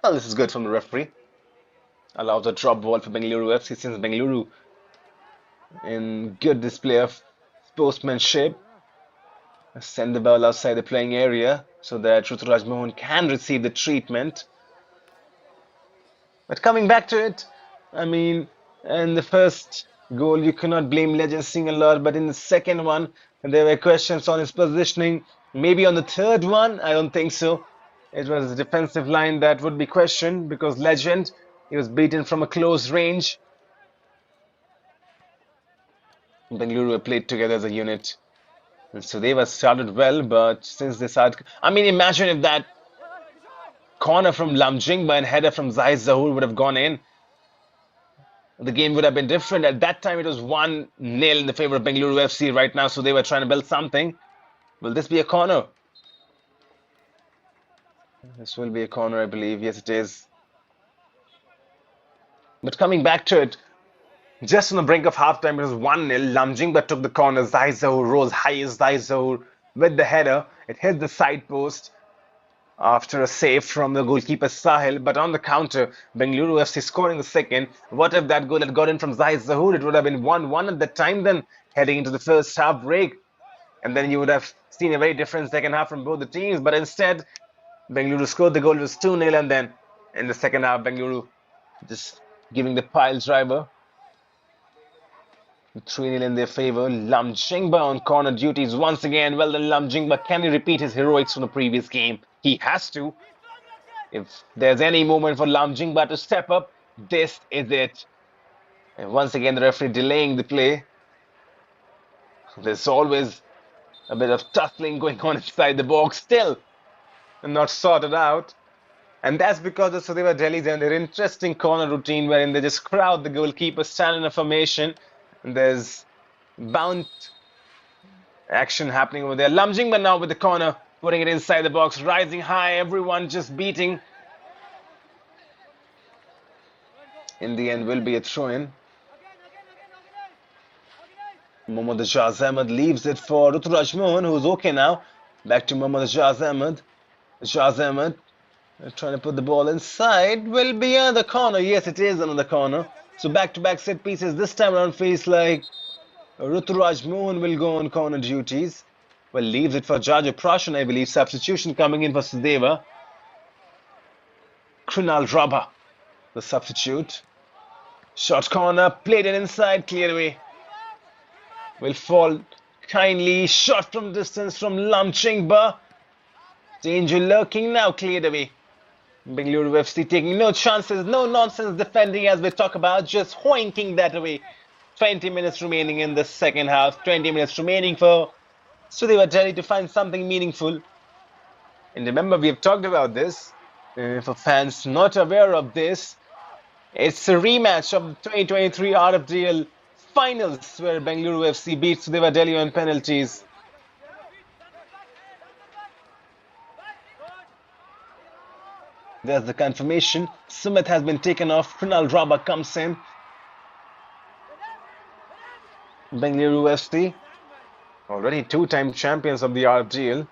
Well, this is good from the referee. Allows a drop ball for Bengaluru FC since Bengaluru in good display of sportsmanship. Send the ball outside the playing area so that Ruturaj Mohan can receive the treatment. But coming back to it, I mean, in the first goal, you cannot blame Legend Singh a lot, but in the second one, there were questions on his positioning. Maybe on the third one, I don't think so. It was a defensive line that would be questioned because Legend, he was beaten from a close range. Bengaluru played together as a unit. And Sudeva started well, but since they started, I mean, imagine if that corner from Lamjingba and header from Zahid Zahoor would have gone in. The game would have been different. At that time, it was 1-0 in the favor of Bengaluru FC right now, so they were trying to build something. Will this be a corner? This will be a corner, I believe. Yes, it is. But coming back to it, just on the brink of halftime, it was 1-0. Lamjingba took the corner. Zahid Zahoor rose high as Zahid Zahoor with the header. It hit the side post after a save from the goalkeeper Sahil, but on the counter, Bengaluru FC scoring the second. What if that goal had got in from Zahid Zahoor? It would have been 1-1 at that time then, heading into the first half break. And then you would have seen a very different second half from both the teams. But instead, Bengaluru scored the goal. It was 2-0, and then in the second half, Bengaluru just giving the pile driver. 3-0 in their favor. Lamjingba on corner duties once again. Well done, Lamjingba. Can he repeat his heroics from the previous game? He has to. If there's any moment for Lamjingba to step up, this is it. And once again, the referee delaying the play. There's always a bit of tussling going on inside the box still, and not sorted out. And that's because of Sudeva Delhi's and their interesting corner routine wherein they just crowd the goalkeeper, stand in a formation, and there's bound action happening over there. Lamjingba now with the corner, putting it inside the box, rising high, everyone just beating. In the end, will be a throw-in. Mohammad Shahz Ahmed leaves it for Ruturaj Mohan, who's okay now. Back to Mohammad Shahz Ahmed. Shahz Ahmed trying to put the ball inside. Will be another corner. Yes, it is another corner. So back-to-back set pieces. This time around feels like Ruturaj Mohan will go on corner duties. Well, leaves it for Jaja Prashan, I believe. Substitution coming in for Sudeva. Krunal Rabha, the substitute. Short corner, played it inside, cleared away. Will fall kindly. Shot from distance from Lamjingba. Danger lurking now, cleared away. Bengaluru FC taking no chances, no nonsense defending as we talk about, just hoinking that away. 20 minutes remaining in the second half. 20 minutes remaining for Sudeva Delhi to find something meaningful. And remember, we have talked about this. For fans not aware of this, it's a rematch of the 2023 RFDL finals where Bengaluru FC beat Sudeva Delhi on penalties. There's the confirmation. Sumit has been taken off. Krunal Rabha comes in. Bengaluru FC, already 2-time champions of the RFDL.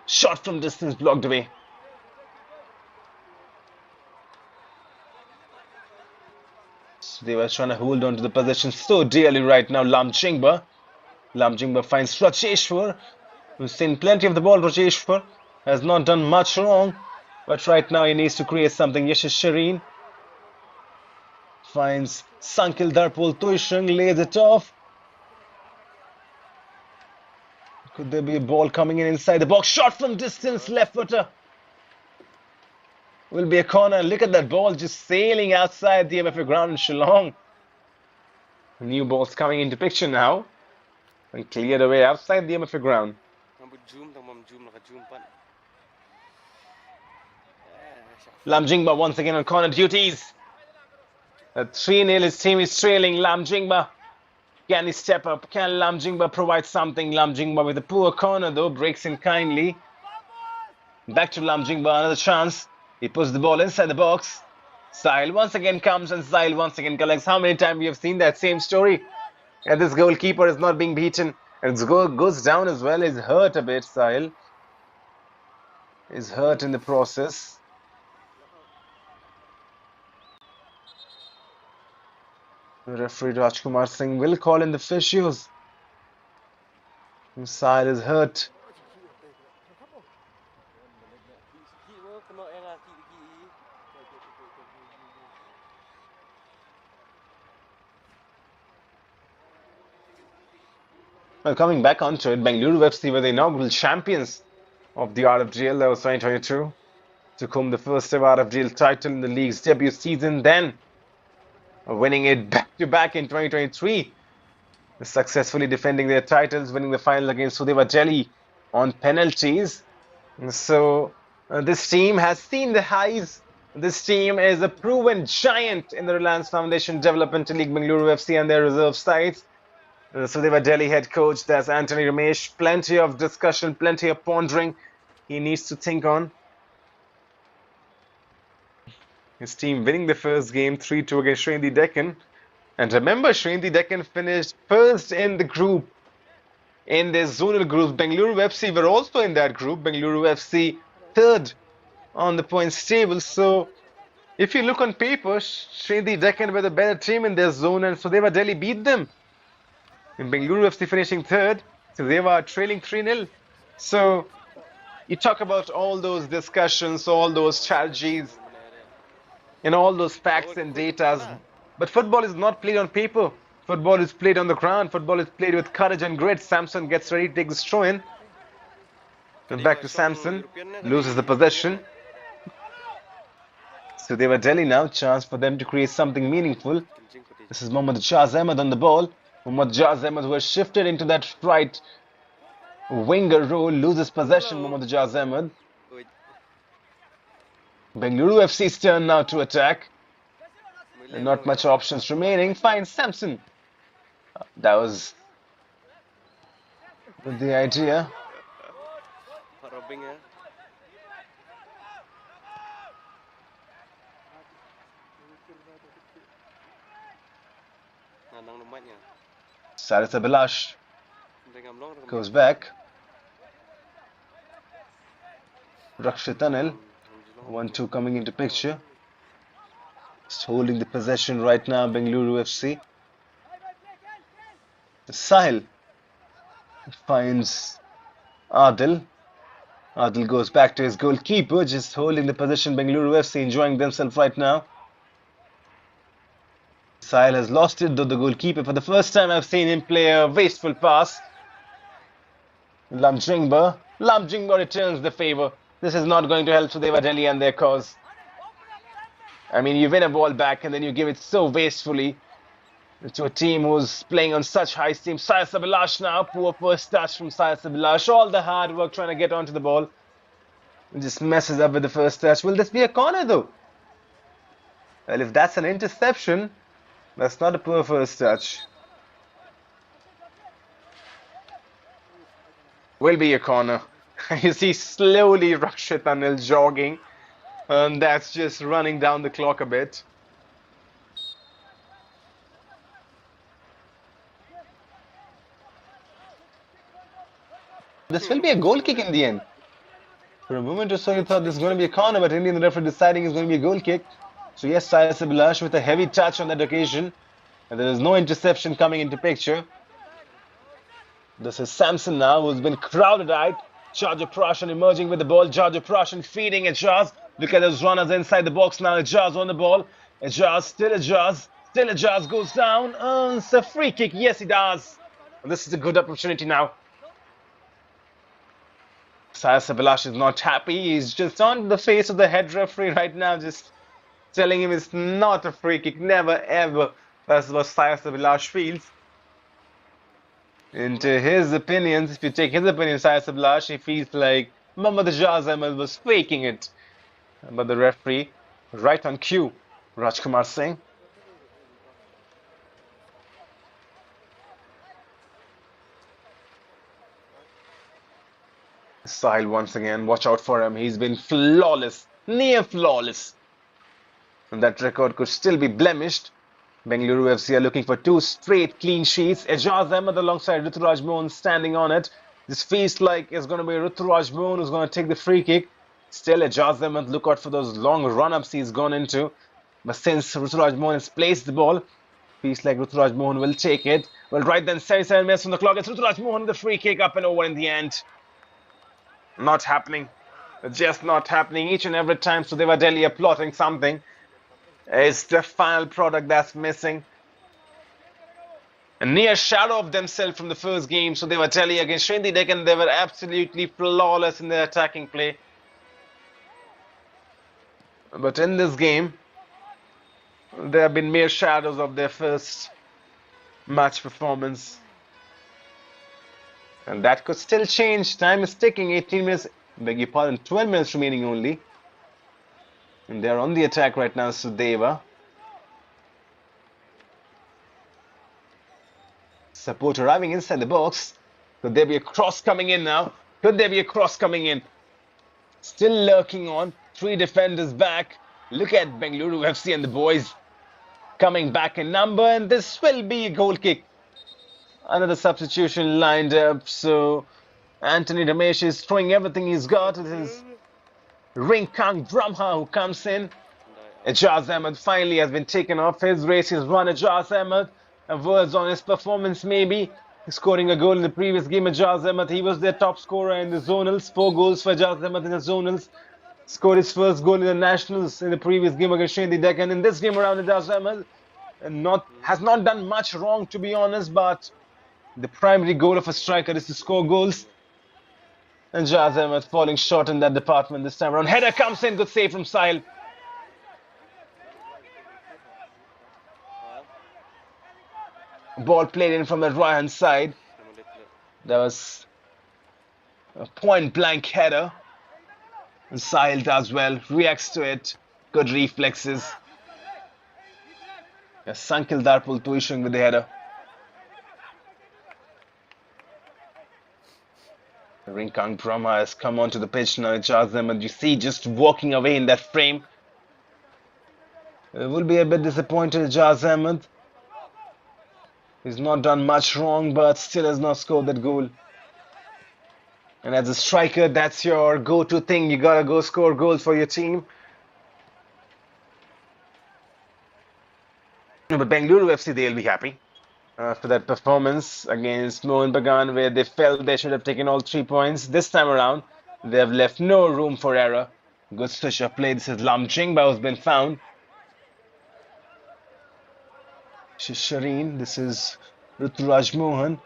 Shot from distance blocked away. So they were trying to hold on to the position so dearly right now. Lamjingba finds Rajeshwar, who's seen plenty of the ball. Rajeshwar has not done much wrong, but right now he needs to create something. Yashish Shireen finds Sankil Darpol Tuishang, lays it off. Could there be a ball coming in inside the box? Shot from distance, left footer. Will be a corner. Look at that ball just sailing outside the MFA ground in Shillong. New balls coming into picture now. And cleared away outside the MFA ground. Rambut zoom, tang zoom nak zoom pan. Lamjingba once again on corner duties. 3-0, his team is trailing. Lamjingba, can he step up? Can Lamjingba provide something? Lamjingba with a poor corner though, breaks in kindly. Back to Lamjingba, another chance. He puts the ball inside the box. Sahil once again comes and Sahil once again collects. How many times we have seen that same story? And this goalkeeper is not being beaten. And it goes down as well. He's hurt a bit, Sahil. Is hurt in the process. The referee Rajkumar Singh will call in the physios. Sahil is hurt. Well, coming back onto it, Bengaluru FC were the inaugural champions of the RFDL. That was 2022. Took home the first ever RFDL title in the league's debut season, then winning it back-to-back in 2023. Successfully defending their titles, winning the final against Sudeva Delhi on penalties. So this team has seen the highs. This team is a proven giant in the Reliance Foundation Development League, Bengaluru FC and their reserve sides. The Sudeva Delhi head coach, that's Anthony Ramesh. Plenty of discussion, plenty of pondering he needs to think on. His team winning the first game 3-2 against Shrindi Deccan. And remember, Shrindi Deccan finished first in the group, in their zonal groups. Bengaluru FC were also in that group. Bengaluru FC third on the points table. So if you look on paper, Shrindi Deccan were the better team in their zone and Sudeva Delhi beat them. In Bengaluru FC finishing third, Sudeva are trailing 3-0. So you talk about all those discussions, all those strategies, and all those facts and data. But football is not played on paper. Football is played on the ground. Football is played with courage and grit. Samson gets ready to take this throw in. And back to Samson. Loses the possession. So they were Delhi now. Chance for them to create something meaningful. This is Mohammad Jaz Ahmed on the ball. Mohammad Jaz Ahmed was shifted into that right winger role. Loses possession, Mohammad Jaz Ahmed. Bengaluru FC's turn now to attack. And not much options remaining. Finds Samson. That was the idea. Saris Abhilash goes back. Rakshit Anil. 1-2 coming into picture. Just holding the possession right now, Bengaluru FC. Sahil finds Adil. Adil goes back to his goalkeeper, just holding the possession. Bengaluru FC enjoying themselves right now. Sahil has lost it, though the goalkeeper, for the first time I've seen him play a wasteful pass. Lamjingba returns the favour. This is not going to help Sudeva Delhi and their cause. I mean, you win a ball back and then you give it so wastefully to a team who's playing on such high steam. Saris Abhilash now, poor first touch from Saris Abhilash. All the hard work trying to get onto the ball. It just messes up with the first touch. Will this be a corner though? Well, if that's an interception, that's not a poor first touch. Will be a corner. You see slowly Rakshit Anil jogging. And that's just running down the clock a bit. This will be a goal kick in the end. For a moment or so you thought this is going to be a corner, but in the end the referee deciding it's going to be a goal kick. So yes, Saris Abhilash with a heavy touch on that occasion. And there is no interception coming into picture. This is Samson now, who's been crowded out. Jarjo Prashan emerging with the ball. Jarjo Prashan feeding Ejaz. Look at those runners inside the box now. Ejaz on the ball. Ejaz, still Ejaz goes down. It's a free kick. Yes, he does. And this is a good opportunity now. Saris Abhilash is not happy. He's just on the face of the head referee right now, just telling him it's not a free kick. Never, ever. That's what Saris Abhilash feels. Into his opinions, if you take his opinion, Syed Sablash, he feels like Mohammad Ijaz Ahmed was faking it. But the referee, right on cue, Rajkumar Singh. Sahil once again, watch out for him. He's been flawless, near flawless. And that record could still be blemished. Bengaluru FC are looking for 2 straight clean sheets. Ijaz Ahmed alongside Ruturaj Mohan standing on it. This feels like it's going to be Ruturaj Mohan who's going to take the free kick. Still, Ijaz Ahmed, look out for those long run-ups he's gone into. But since Ruturaj Mohan has placed the ball, feels like Ruturaj Mohan will take it. Well, right then, 77 minutes on the clock. It's Ruturaj Mohan with the free kick up and over in the end. Not happening. Just not happening. Each and every time Sudeva Delhi are plotting something. It's the final product that's missing. A near shadow of themselves from the first game. So they were Delhi against Shrindi Deccan. They were absolutely flawless in their attacking play. But in this game, there have been mere shadows of their first match performance. And that could still change. Time is ticking. 18 minutes. Beg your pardon. 12 minutes remaining only. And they're on the attack right now, Sudeva. Support arriving inside the box. Could there be a cross coming in now? Could there be a cross coming in? Still lurking on. 3 defenders back. Look at Bengaluru FC and the boys coming back in number. And this will be a goal kick. Another substitution lined up. So Anthony Ramesh is throwing everything he's got. It is Rinkang Brahma who comes in. Ijaz Ahmed finally has been taken off his race. He's run Ijaz Ahmed. Words on his performance maybe. Scoring a goal in the previous game, Ijaz Ahmed. He was their top scorer in the zonals. 4 goals for Ijaz Ahmed in the zonals. Scored his first goal in the nationals in the previous game against Shrindi Deccan. In this game around, Ijaz Ahmed has not done much wrong, to be honest, but the primary goal of a striker is to score goals. And Ijaz Ahmed falling short in that department this time around. Header comes in, good save from Sahil. Ball played in from the right hand side. That was a point blank header. And Sahil does well, reacts to it. Good reflexes. Sankil Darpul Tuishung with the header. Rinkang Brahma has come onto the pitch now. Ijaz Ahmed, you see, just walking away in that frame. It will be a bit disappointed, Ijaz Ahmed. He's not done much wrong, but still has not scored that goal. And as a striker, that's your go-to thing. You gotta go score goals for your team. But Bengaluru FC, they'll be happy after that performance against Mohun Bagan, where they felt they should have taken all 3 points. This time around, they have left no room for error. Good switch of play. This is Lam Jingba who's been found. Shireen, this is Ruturaj Mohan.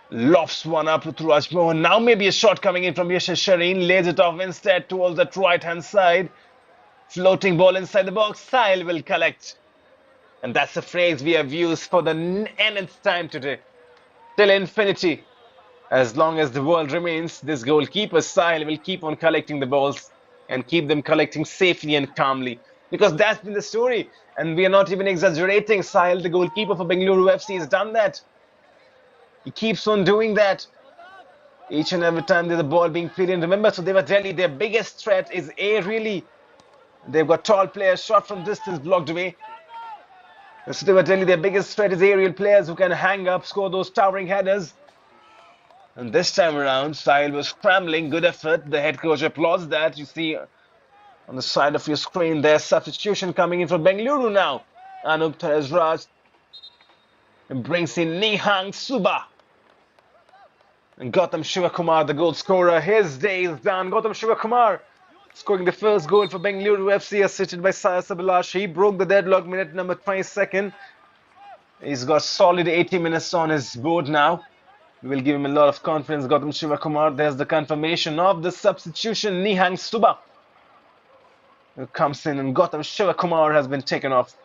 Lofts one up, Ruturaj Mohan. Now maybe a shot coming in from Yashish Shireen. Lays it off instead towards that right hand side. Floating ball inside the box. Sahil will collect. And that's a phrase we have used for the nth time today. Till infinity. As long as the world remains, this goalkeeper Sahil will keep on collecting the balls and keep them collecting safely and calmly. Because that's been the story. And we are not even exaggerating. Sahil, the goalkeeper for Bengaluru FC, has done that. He keeps on doing that. Each and every time there's a ball being played in. Remember, Sudeva Delhi, their biggest threat is aerially. They've got tall players, shot from distance, blocked away. Sudeva Delhi, their biggest threat is aerial players who can hang up, score those towering headers. And this time around, Sahil was scrambling. Good effort. The head coach applauds that. You see on the side of your screen, there's substitution coming in for Bengaluru now. Anup Tharasraj brings in Nihang Suba. And Gautam Shivakumar, the goal scorer, his day is done. Gautam Shivakumar scoring the first goal for Bengaluru FC, assisted by Saya Sabilash. He broke the deadlock, minute number 22nd. He's got solid 80 minutes on his board now. We will give him a lot of confidence. Gautam Shivakumar, there's the confirmation of the substitution. Nihang Suba who comes in, and Gautam Shivakumar has been taken off.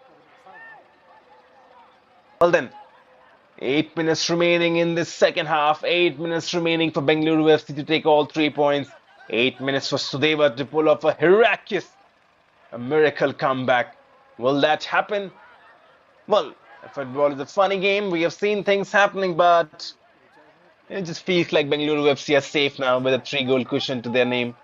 Well then, 8 minutes remaining in this second half. 8 minutes remaining for Bengaluru FC to take all 3 points. 8 minutes for Sudeva to pull off a miracle comeback. Will that happen? Well, football is a funny game. We have seen things happening, but it just feels like Bengaluru FC are safe now with a 3-goal cushion to their name.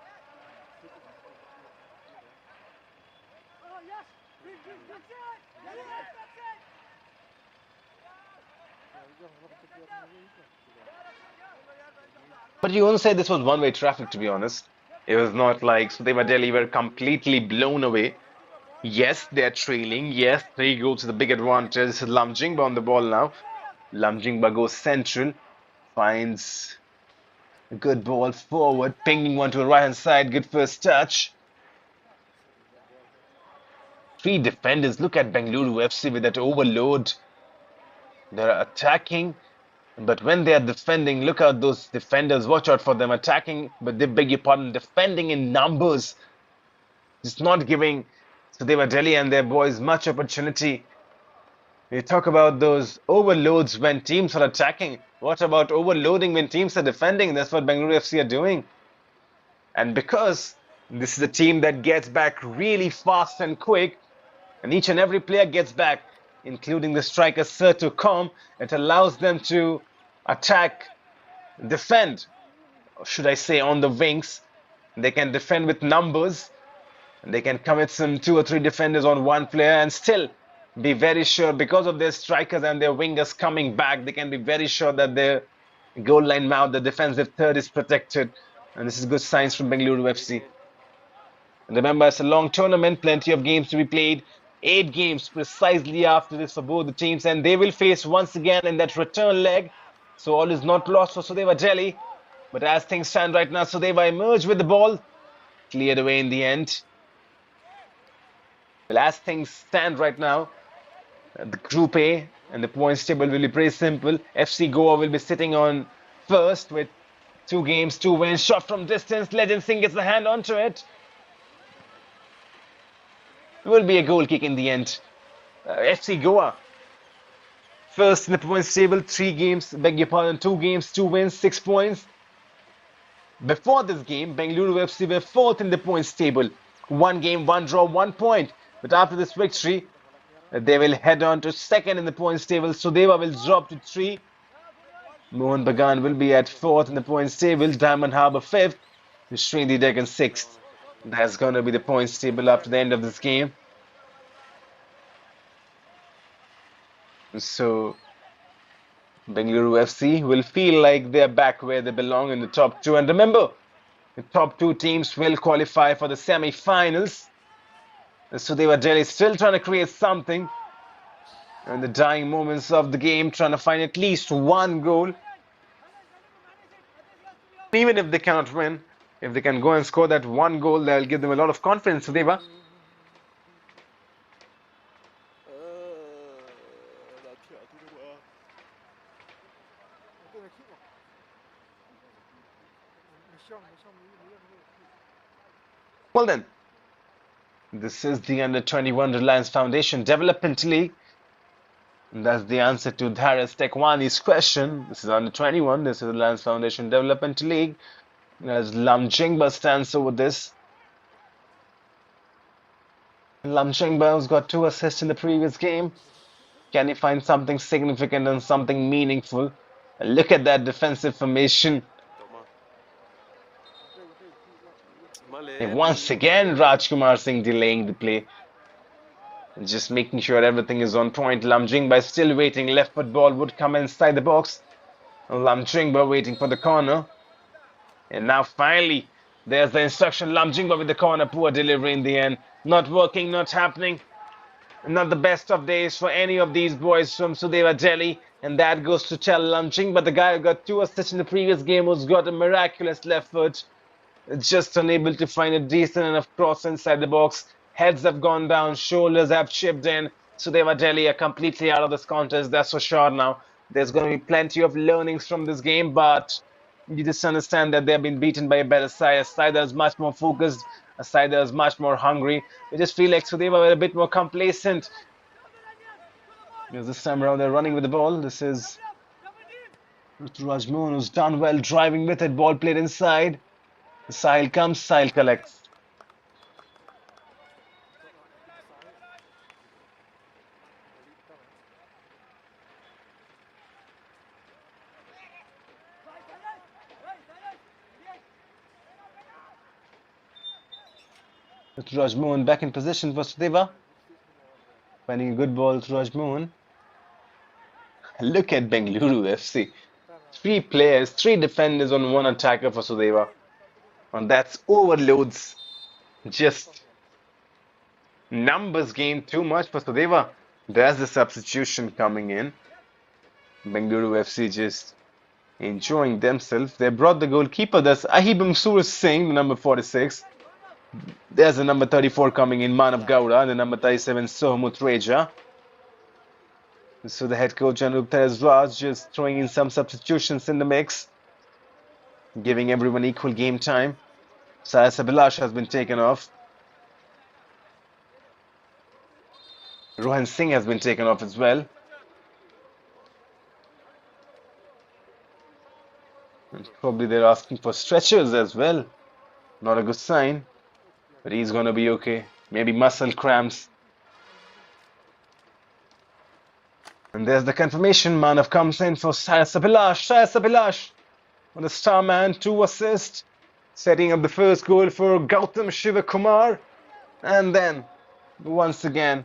But you won't say this was one-way traffic, to be honest. It was not like Sudeva Delhi were completely blown away. Yes, they're trailing. Yes, 3 goals is a big advantage. This is Lamjingba on the ball now. Lamjingba goes central, finds a good ball forward, pinging one to the right-hand side. Good first touch. 3 defenders. Look at Bengaluru FC with that overload. They're attacking, but when they are defending, look out those defenders. Watch out for them attacking, but they beg your pardon, defending in numbers. Just not giving Sudeva Delhi and their boys much opportunity. We talk about those overloads when teams are attacking. What about overloading when teams are defending? That's what Bengaluru FC are doing. And because this is a team that gets back really fast and quick, and each and every player gets back, including the striker Sertu Com, it allows them to attack, defend, or should I say on the wings. They can defend with numbers. They can commit some 2 or 3 defenders on one player and still be very sure, because of their strikers and their wingers coming back, they can be very sure that their goal line mouth, the defensive third, is protected. And this is good signs from Bengaluru FC. And remember, it's a long tournament, plenty of games to be played. 8 games precisely after this for both the teams, and they will face once again in that return leg. So all is not lost for Sudeva Delhi. But as things stand right now, Sudeva emerged with the ball, cleared away in the end. Well, as things stand right now, the Group A and the points table will be pretty simple. FC Goa will be sitting on first with 2 games, 2 wins. Shot from distance. Legend Singh gets the hand onto it. It will be a goal kick in the end. FC Goa first in the points table, 3 games, beg your pardon, 2 games, 2 wins, 6 points. Before this game, Bengaluru FC were 4th in the points table. 1 game, 1 draw, 1 point. But after this victory, they will head on to 2nd in the points table. Sudeva will drop to 3. Mohan Bagan will be at 4th in the points table. Diamond Harbour 5th. Srindi Deccan 6th. That's going to be the points table after the end of this game. So, Bengaluru FC will feel like they're back where they belong in the top 2. And remember, the top 2 teams will qualify for the semi-finals. Sudeva Delhi still trying to create something in the dying moments of the game, trying to find at least 1 goal. Even if they cannot win, if they can go and score that 1 goal, that will give them a lot of confidence. Sudeva. Well then, this is the Under-21 Reliance Foundation Development League. And that's the answer to Dharas Tekwani's question. This is Under-21. This is the Reliance Foundation Development League. As Lamjingba stands over this. Lamjingba has got 2 assists in the previous game. Can he find something significant and something meaningful? And look at that defensive formation. And once again, Rajkumar Singh delaying the play. And just making sure everything is on point. Lamjingba is still waiting. Left foot ball would come inside the box. And Lamjingba waiting for the corner. And now finally, there's the instruction. Lamjingba with the corner. Poor delivery in the end. Not working, not happening. Not the best of days for any of these boys from Sudeva Delhi. And that goes to tell Lamjingba, the guy who got 2 assists in the previous game, who's got a miraculous left foot. Just unable to find a decent enough cross inside the box. Heads have gone down, shoulders have chipped in. Sudeva Delhi are completely out of this contest, that's for sure now. There's going to be plenty of learnings from this game, but you just understand that they've been beaten by a better side, a side that is much more focused, a side that is much more hungry. We just feel like Sudeva were a bit more complacent. Because this time around they're running with the ball. This is Ruturaj Mohan, who's done well driving with it. Ball played inside. Sahil comes, Sahil collects. Ruturaj Mohan back in position for Sudeva. Finding a good ball, Ruturaj Mohan. Look at Bengaluru FC. 3 players, 3 defenders on 1 attacker for Sudeva. And that's overloads. Just numbers game too much for Sudeva. There's the substitution coming in. Bengaluru FC just enjoying themselves. They brought the goalkeeper. That's Ahibam Suraj Singh, the number 46. There's the number 34 coming in, Manav Gowda, and the number 37, Sohamut Reja. So the head coach Anup Raj just throwing in some substitutions in the mix, giving everyone equal game time. Sayas Abhilash has been taken off. Rohan Singh has been taken off as well. And probably they're asking for stretchers as well. Not a good sign. But he's going to be okay. Maybe muscle cramps. And there's the confirmation. Manav comes in for Sayas Abhilash. Sayas Abhilash on the star man. 2 assists. Setting up the first goal for Gautam Shivakumar. And then, once again,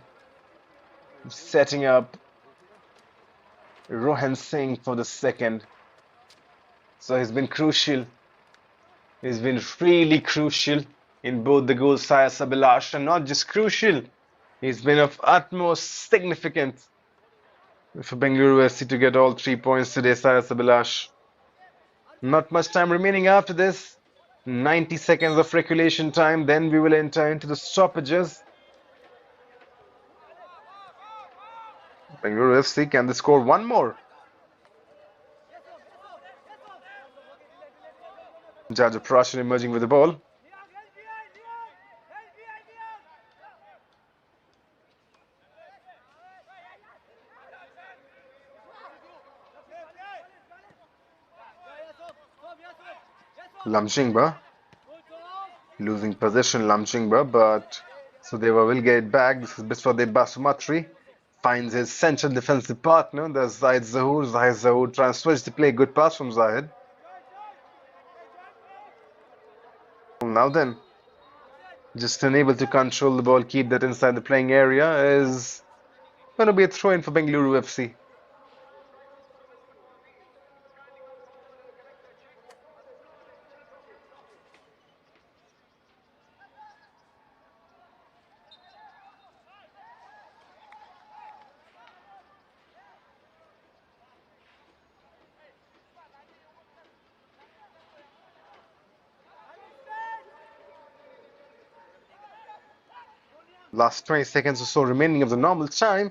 setting up Rohan Singh for the second. So he's been crucial. He's been really crucial in both the goals, Sayas Abhilash, and not just crucial, he's been of utmost significance for Bengaluru FC to get all 3 points today, Sayas Abhilash. Not much time remaining after this. 90 seconds of regulation time, then we will enter into the stoppages. Bengaluru FC, can they score one more? Jaja Prashan emerging with the ball. Lamjingba losing possession, Lamjingba, but Sudeva will get it back. This is Biswadeb Basumatri. Finds his central defensive partner. There's Zahid Zahoor. Zahid Zahoor trying to switch the play. Good pass from Zahid. Now then, just unable to control the ball, keep that inside the playing area, is going to be a throw-in for Bengaluru FC. Last 20 seconds or so remaining of the normal time.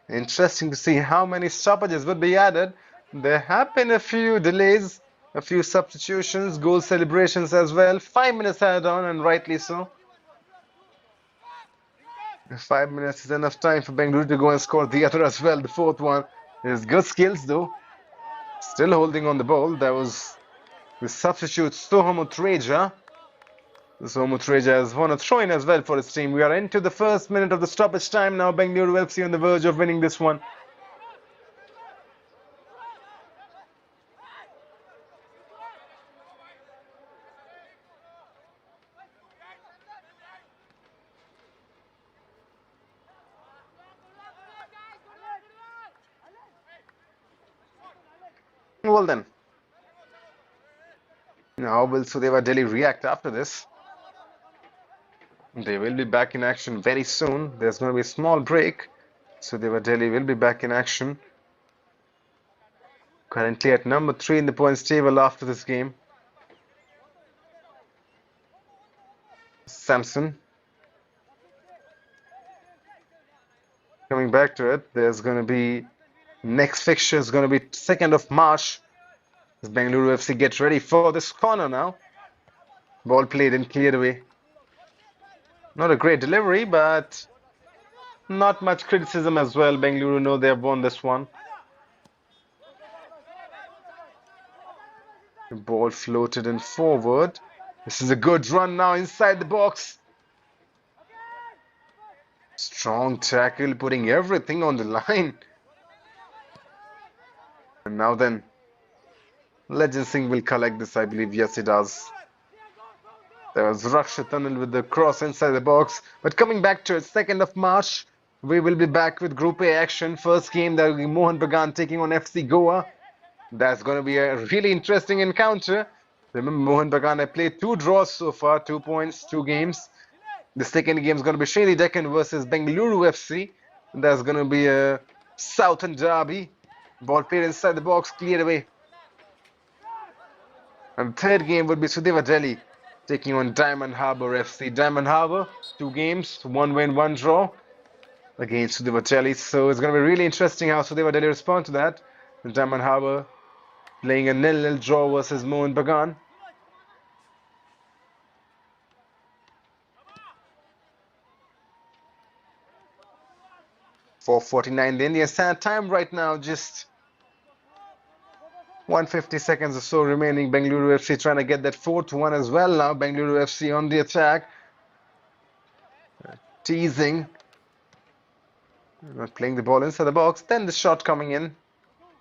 Interesting to see how many stoppages would be added. There have been a few delays, a few substitutions, goal celebrations as well. 5 minutes added on, and rightly so. 5 minutes is enough time for Bengaluru to go and score the other as well. The fourth one is good skills though. Still holding on the ball. That was the substitute Sohamut Reja. Sohamut Reja has won a throw-in as well for his team. We are into the first minute of the stoppage time now. Bengaluru FC on the verge of winning this one. Well then, how will Sudeva Delhi react after this? They will be back in action very soon. There's going to be a small break. Sudeva Delhi will be back in action. Currently at number 3 in the points table after this game. Samson. Coming back to it, there's going to be next fixture is going to be 2nd of March. As Bengaluru FC gets ready for this corner now. Ball played and cleared away. Not a great delivery, but Not much criticism as well. Bengaluru know they have won this one. The ball floated in forward. This is a good run now inside the box. Strong tackle, putting everything on the line. And now then, Legend Singh will collect this, I believe. Yes, he does. There was Rakshit Tunnel with the cross inside the box. But coming back to it, 2nd of March, we will be back with Group A action. First game, that will be Mohun Bagan taking on FC Goa. That's going to be a really interesting encounter. Remember, Mohun Bagan have played 2 draws so far, 2 points, 2 games. The second game is going to be Shredi Deccan versus Bengaluru FC. That's going to be a Southern derby. Ball played inside the box, cleared away. And the third game would be Sudeva Delhi taking on Diamond Harbour FC. Diamond Harbour, 2 games, 1 win, 1 draw against Sudeva Delhi. So it's going to be really interesting how Sudeva Delhi respond to that. And Diamond Harbour playing a 0-0 draw versus Mohun Bagan. .449 the Indian Standard Time right now, just 150 seconds or so remaining. Bengaluru FC trying to get that 4-1 as well now. Bengaluru FC on the attack. Teasing. Not playing the ball inside the box. Then the shot coming in.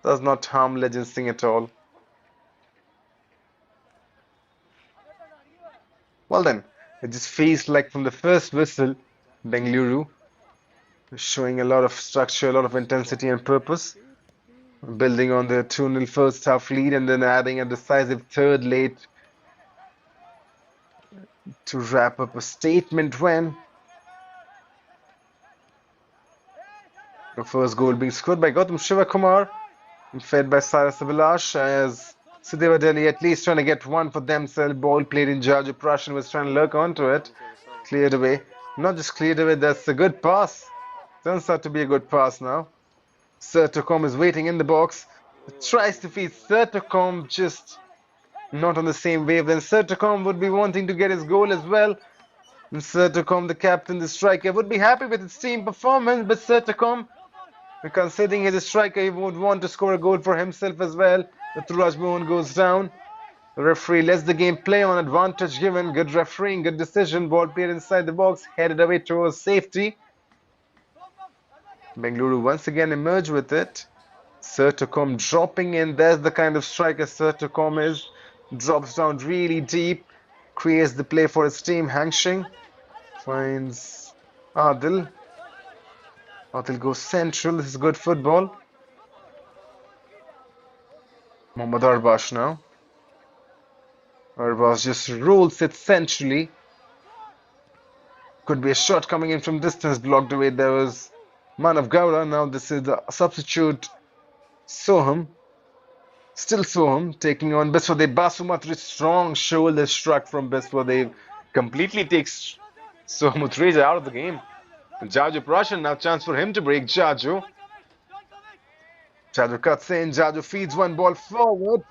Does not harm Legend Singh at all. Well then, it just feels like from the first whistle, Bengaluru showing a lot of structure, a lot of intensity and purpose. Building on the 2-0 first half lead and then adding a decisive third late to wrap up a statement win. The first goal being scored by Gautam Shivakumar and fed by Cyrus Abhilash, as Sudeva Delhi at least trying to get one for themselves. Ball played in Jaju Prashan was trying to lurk onto it. Cleared away. Not just cleared away, that's a good pass. Turns out to be a good pass now. Sertocom is waiting in the box. Tries to feed Sertocom, just not on the same wavelength. Sertocom would be wanting to get his goal as well. And Sertocom, the captain, the striker, would be happy with his team performance. But Sertocom, considering he's a striker, he would want to score a goal for himself as well. The Turaj Mohan goes down. The referee lets the game play on, advantage given. Good refereeing, good decision. Ball played inside the box, headed away towards safety. Bengaluru once again emerge with it. Sertocom dropping in. There's the kind of striker Sertocom is. Drops down really deep. Creates the play for his team. Hangshing finds Adil. Adil goes central. This is good football. Mohammad Arbash now. Arbash just rolls it centrally. Could be a shot coming in from distance, blocked away. There was Manav Gowda. Now this is the substitute Soham. Still Soham taking on Biswadev. Basumatri, strong shoulder struck from Biswadev. Completely takes Soham Utreja out of the game. Jaju Prashan, now chance for him to break. Jaju cuts in. Jaju feeds one ball forward.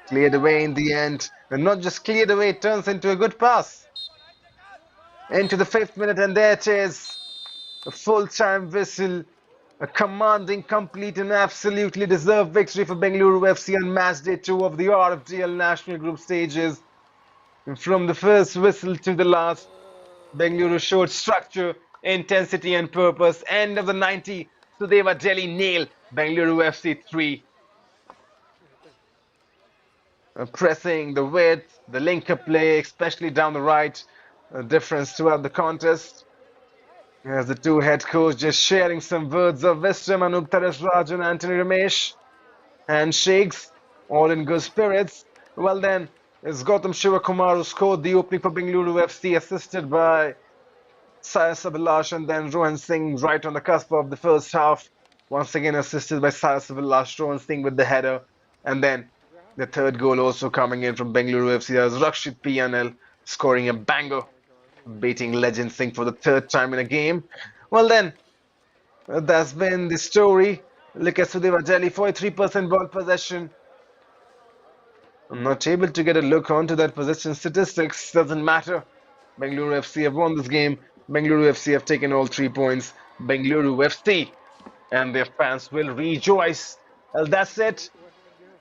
Cleared away in the end. And not just cleared away, it turns into a good pass. Into the 5th minute, and there it is. A full-time whistle. A commanding, complete and absolutely deserved victory for Bengaluru FC on match day 2 of the RFDL National Group stages. And from the first whistle to the last, Bengaluru showed structure, intensity and purpose. End of the 90, Sudeva Delhi nail, Bengaluru FC 3. Pressing, the width, the link-up play, especially down the right, a difference throughout the contest. As the two head coach just sharing some words of wisdom, Anup Taras Raj and Anthony Ramesh. Handshakes, all in good spirits. Well then, it's Gautam Shivakumar who scored the opening for Bengaluru FC, assisted by Cyrus Abhilash, and then Rohan Singh right on the cusp of the first half. Once again assisted by Cyrus Abhilash, Rohan Singh with the header. And then the third goal also coming in from Bengaluru FC as Rakshit PNL scoring a banger, beating Legend Singh for the 3rd time in a game. Well then, that's been the story. Look at Sudeva Delhi, 43% ball possession. I'm not able to get a look onto that possession statistics. Doesn't matter. Bengaluru FC have won this game. Bengaluru FC have taken all 3 points. Bengaluru FC and their fans will rejoice. Well, that's it.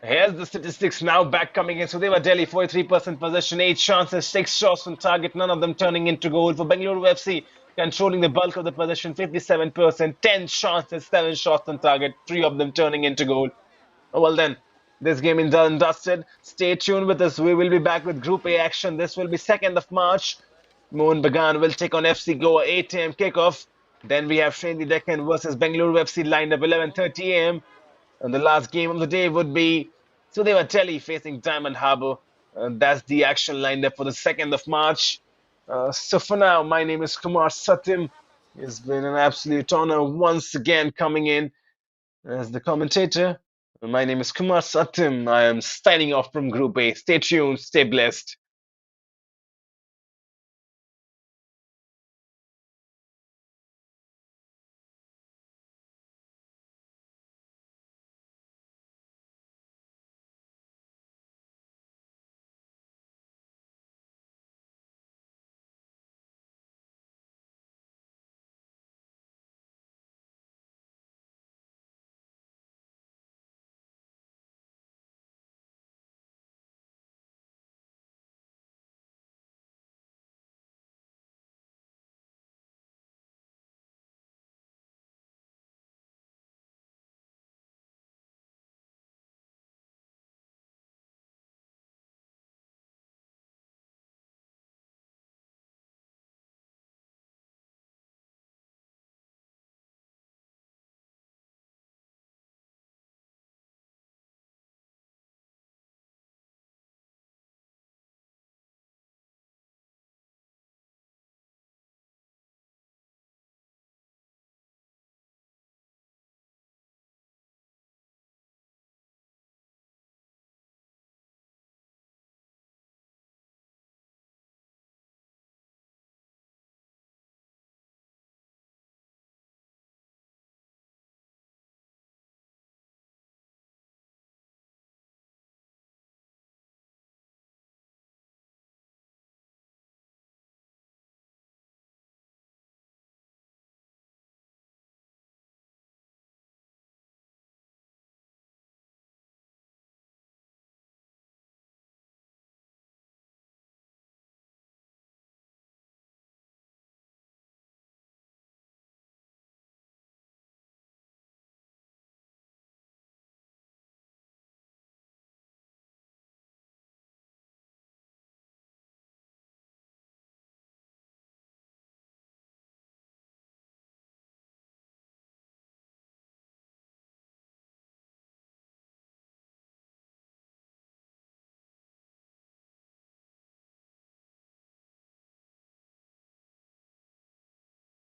Here's the statistics now back coming in. So they were Delhi, 43% possession, 8 chances, 6 shots on target, none of them turning into goal. For Bengaluru FC, controlling the bulk of the possession, 57%, 10 chances, 7 shots on target, 3 of them turning into goal. Oh, well then, this game is done and dusted. Stay tuned with us. We will be back with Group A action. This will be 2nd of March. Mohun Bagan will take on FC Goa 8 a.m. kickoff. Then we have Shendri Deccan versus Bengaluru FC lined up 11:30 a.m. And the last game of the day would be Sudeva Delhi facing Diamond Harbour. That's the action lined up for the 2nd of March. So for now, my name is Kumar Satyam. It's been an absolute honor once again coming in as the commentator. My name is Kumar Satyam. I am signing off from Group A. Stay tuned, stay blessed.